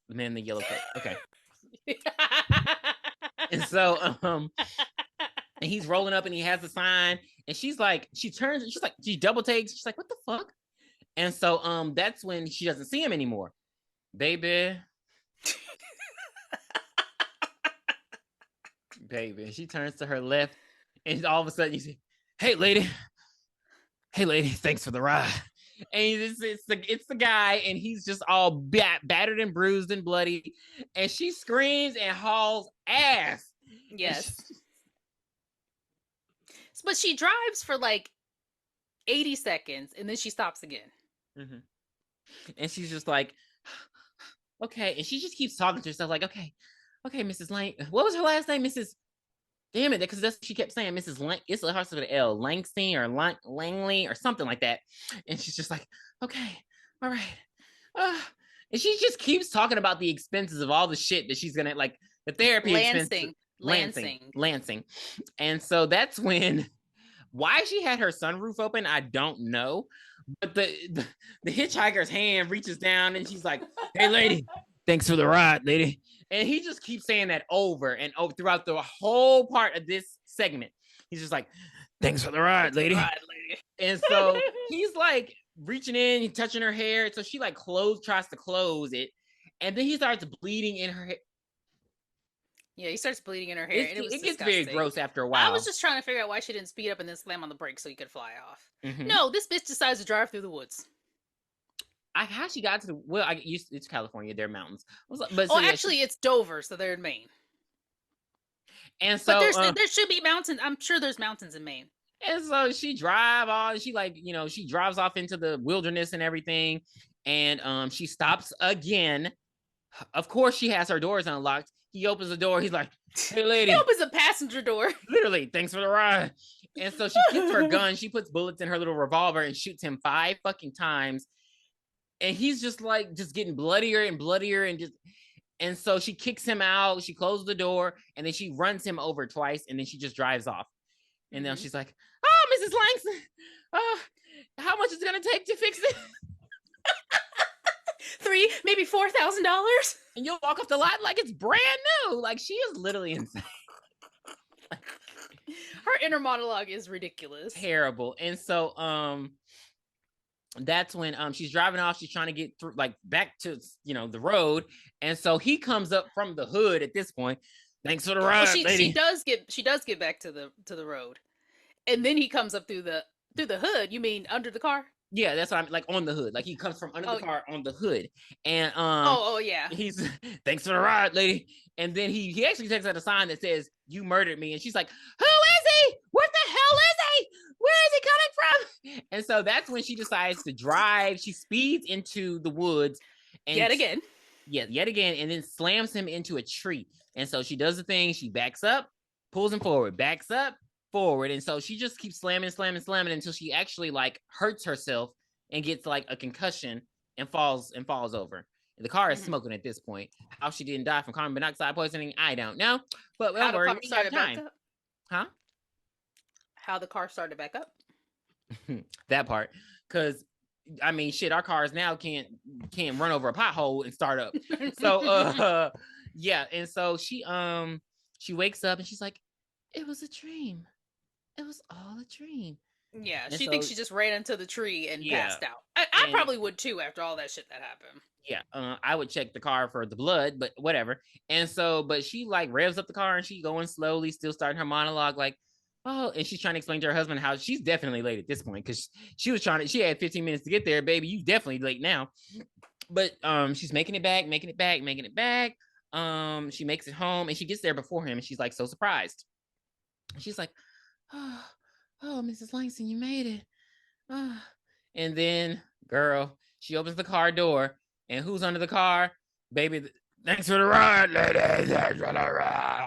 the man in the yellow coat. Okay, and so and he's rolling up, and he has the sign, and she's like, she double takes. She's like, what the fuck? And so that's when she doesn't see him anymore, baby. Baby. And she turns to her left, and all of a sudden you see, hey lady, thanks for the ride. And it's the guy, and he's just all battered and bruised and bloody, and she screams and hauls ass. Yes, but she drives for like 80 seconds and then she stops again. Mm-hmm. And she's just like, okay, and she just keeps talking to herself like, okay, Mrs. Lang. What was her last name, Mrs. Damn it, because that's what she kept saying, Mrs. Lang. It's a hard with an L, Langston or Langley or something like that. And she's just like, okay, all right. And she just keeps talking about the expenses of all the shit that she's gonna like the therapy expenses. Lansing. And so that's when why she had her sunroof open, I don't know. But the hitchhiker's hand reaches down and she's like, hey lady, thanks for the ride, lady. And he just keeps saying that over and over throughout the whole part of this segment. He's just like, thanks for the ride, lady. And so he's like reaching in, touching her hair. So she like tries to close it. And then he starts bleeding in her hair. Yeah, he starts bleeding in her hair, and it was It gets disgusting. very gross after a I while. was just trying to figure out why she didn't speed up and then slam on the brakes so he could fly off. Mm-hmm. No, this bitch decides to drive through the woods. how she got to the it's California, there are mountains. But so Oh, yeah, actually, it's Dover, so they're in Maine. and But so there should be mountains. I'm sure there's mountains in Maine. and so she drive on. She like she drives off into the wilderness and everything, and she stops again. Of course, she has her doors unlocked. He opens the door. He's like, "Hey, He lady, opens the passenger door. literally, thanks for the ride." And so she gets her gun. She puts bullets in her little revolver and shoots him 5 fucking times. And he's just like just getting bloodier and bloodier and just. And so she kicks him out. She closes the door and then she runs him over twice and then she just drives off. And then she's like, "Oh, Mrs. Langston, how much is it gonna take to fix it?" $3, maybe $4,000. And you'll walk off the lot like it's brand new. Like she is literally insane. Her inner monologue is ridiculous. Terrible. And so that's when she's driving off. She's trying to get through, like back to the road. And so he comes up from the hood at this point. "Thanks for the ride, Well, lady." she does get back to the road, and then he comes up through the hood. You mean under the car? Yeah, that's what I'm like, on the hood. Like he comes from under the car on the hood. And Oh yeah. he's "Thanks for the ride, lady." And then he actually takes out a sign that says, "You murdered me." And she's like, "Who is he? What the hell is he? Where is he coming from?" And so that's when she decides to drive. She speeds into the woods and Yet again. yeah, yet again, and then slams him into a tree. And so she does the thing. She backs up, pulls him forward, backs up, forward. And so she just keeps slamming until she actually like hurts herself and gets like a concussion and falls over. And the car is smoking at this point. How she didn't die from carbon monoxide poisoning, I don't know. But don't worry, we have time. Huh? How the car started back up? That part. Because I mean, shit, our cars now can't run over a pothole and start up. So yeah, and so she wakes up and she's like, "It was a dream. It was all a dream." Yeah, And she so, thinks she just ran into the tree and yeah, passed out. I probably would too after all that shit that happened. yeah, I would check the car for the blood, but whatever. And so, but she like revs up the car and she going slowly, still starting her monologue like, "Oh," and she's trying to explain to her husband how she's definitely late at this point because she had 15 minutes to get there, baby. You definitely late now. But she's making it back. She makes it home and she gets there before him and she's like so surprised. She's like, "Oh, Mrs. Langston, you made it." And then, girl, she opens the car door and who's under the car? Baby, "Thanks for the ride, lady. Thanks for the ride."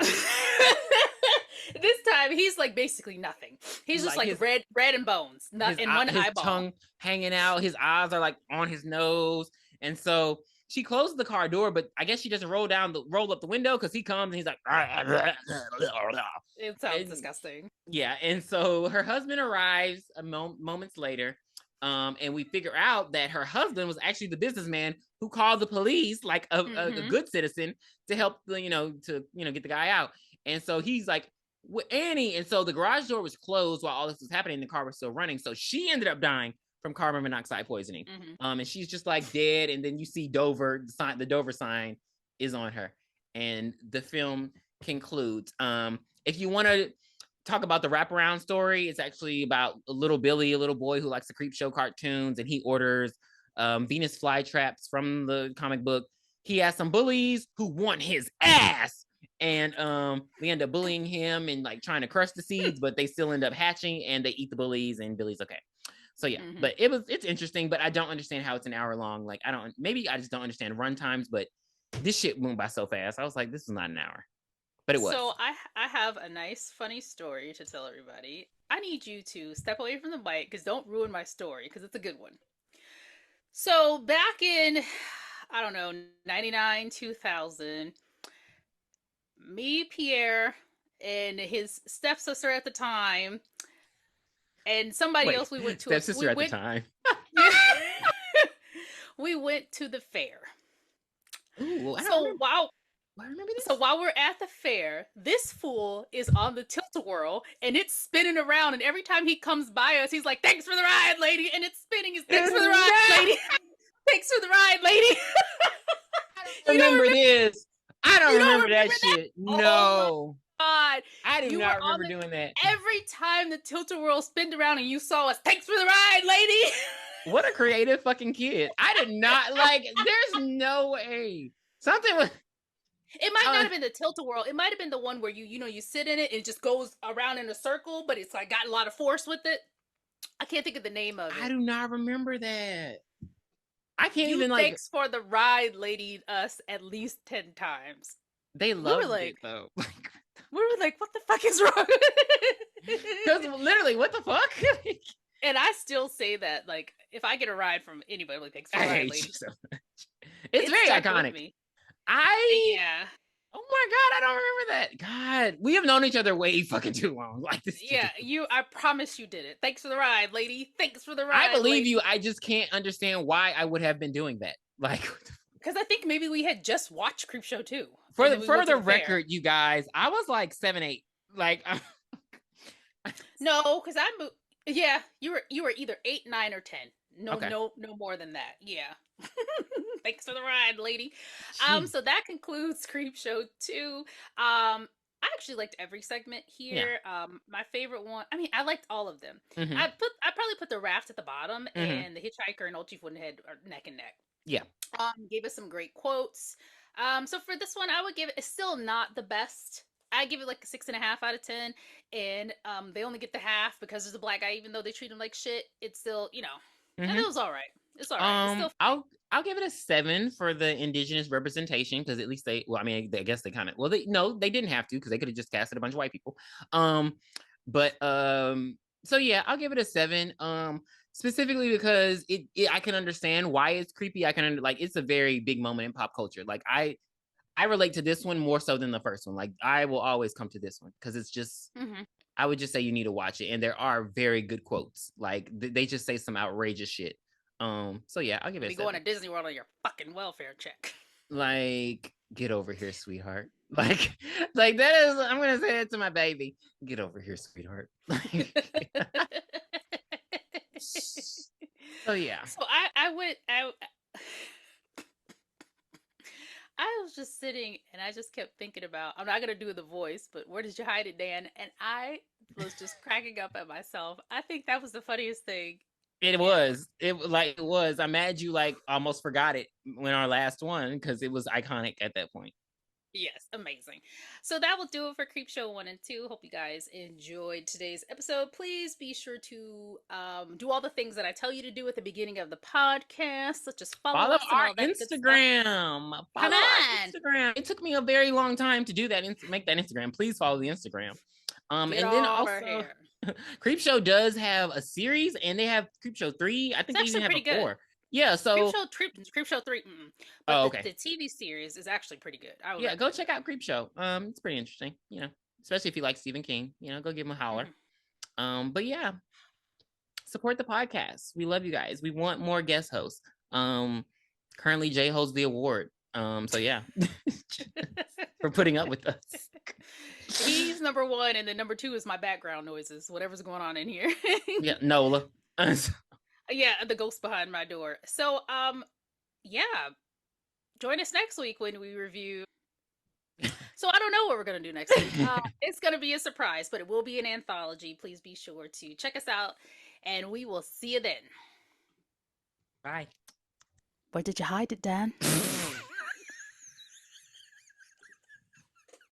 This time he's like basically nothing. He's just like red and bones, and one his eyeball. tongue hanging out. His eyes are like on his nose. And so she closes the car door, but I guess she doesn't roll up the window because he comes and he's like, it sounds disgusting. Yeah, and so her husband arrives moments later, and we figure out that her husband was actually the businessman who called the police, like a good citizen, to help get the guy out. And so he's like, "Annie," and so the garage door was closed while all this was happening. The car was still running, so she ended up dying from carbon monoxide poisoning. And she's just like dead. And then you see Dover, the Dover sign is on her, and the film concludes. If you want to talk about the wraparound story, it's actually about a little Billy, a little boy who likes the Creepshow cartoons, and he orders Venus flytraps from the comic book. He has some bullies who want his ass, and they end up bullying him and like trying to crush the seeds, but they still end up hatching and they eat the bullies and Billy's okay. So yeah, but it's interesting, but I don't understand how it's an hour long. Like maybe I just don't understand run times, but this shit went by so fast. I was like, this is not an hour, but it was. So I have a nice funny story to tell everybody. I need you to step away from the mic because don't ruin my story because it's a good one. So back in, I don't know, 99, 2000, me, Pierre, and his stepsister at the time, and somebody else we went to. Stepsister at the time. We went to the fair. Ooh, I remember this. So while we're at the fair, this fool is on the tilt-a-whirl and it's spinning around, and every time he comes by us, he's like, "Thanks for the ride, lady," and it's spinning. "Thanks for the ride, lady." "Thanks for the ride, lady." I remember this. I don't remember that shit. Oh, no. God. I do not remember doing that. Every time the tilt-a-whirl spinned around and you saw us, "Thanks for the ride, lady." What a creative fucking kid. I did not like, there's no way. Something was, It might not uh, have been the tilt-a-whirl. It might have been the one where you sit in it and it just goes around in a circle, but it's like got a lot of force with it. I can't think of the name of I it. do not remember that. I can't You even like, thanks for the ride lady us at least 10 times. they We were loved it like, though. what the fuck is wrong? Because literally, what the fuck? And I still say that, like, if I get a ride from anybody, I'm like, thanks for I the ride, hate you lady. so much. It's It very stuck with iconic. me. I Yeah. Oh my god, I don't remember that. God, we have known each other way fucking too long. Like this is Yeah, ridiculous. I promise you did it. Thanks for the ride, lady. Thanks for the I ride, believe you. lady. I just can't understand why I would have been doing that. Like Because I think maybe we had just watched Creepshow too, for and the then we went to the fair. record, you guys, I was like 7, 8. Like No, because I moved. Yeah, you were either 8, 9, or 10. No, okay. no more than that. Yeah. Thanks for the ride, lady. Jeez. So that concludes Creepshow 2. I actually liked every segment Yeah. here. My favorite one. I mean, I liked all of them. Mm-hmm. I probably put the Raft at the bottom, Mm-hmm. and the Hitchhiker and Old Chief Woodn'head are neck and neck. Yeah. Gave us some great quotes. So for this one, I would give it. It's still not the best. I give it like a 6.5 out of 10, and they only get the half because there's a black guy. Even though they treat him like shit, it's still and it Mm-hmm. was all right. It's all right. It's still I'll give it a 7 for the indigenous representation because at least they, well, I mean, I guess they kind of, well, they no, they didn't have to because they could have just casted a bunch of white people. Um, but so yeah, I'll give it a 7. Specifically because I can understand why it's creepy. I can like, it's a very big moment in pop culture. Like I relate to this one more so than the first one. Like I will always come to this one because it's just, hmm I would just say you need to watch it, and there are very good quotes. Like they just say some outrageous shit. So yeah, I'll give it a be going 7. to Disney World on your fucking welfare check. Like, get over here, sweetheart. Like that is, I'm gonna say it to my baby. Get over here, sweetheart. Like, so yeah. So I went I I was just sitting and I just kept thinking about, I'm not gonna do the voice, but where did you hide it, Dan? And I was just cracking up at myself. I think that was the funniest thing It ever. was. It was. I'm mad you like almost forgot it when our last one because it was iconic at that point. Yes, amazing. So that will do it for Creepshow 1 and 2. Hope you guys enjoyed today's episode. Please be sure to do all the things that I tell you to do at the beginning of the podcast, such as follow Follow us and our all that good stuff. Instagram. Come Follow our on, Instagram. It took me a very long time to do that and make that Instagram. Please follow the Instagram. get And then over also, here. Creepshow does have a series, and they have Creepshow 3. I It's think they even actually have pretty a good. 4. Yeah. So, Creepshow 3, but oh, the, okay. the TV series is actually pretty good. I would Yeah, go check recommend it. out Creepshow. It's pretty interesting. Especially if you like Stephen King. Go give him a holler. Mhm. But yeah, support the podcast. We love you guys. We want more guest hosts. Currently Jay holds the award. So yeah, for putting up with us. He's number one, and then number two is my background noises, whatever's going on in here. Yeah, Nola. Yeah, the ghost behind my door. So, yeah, join us next week when we review. So I don't know what we're gonna do next week. It's gonna be a surprise, but it will be an anthology. Please be sure to check us out, and we will see you then. Bye. Where did you hide it, Dan?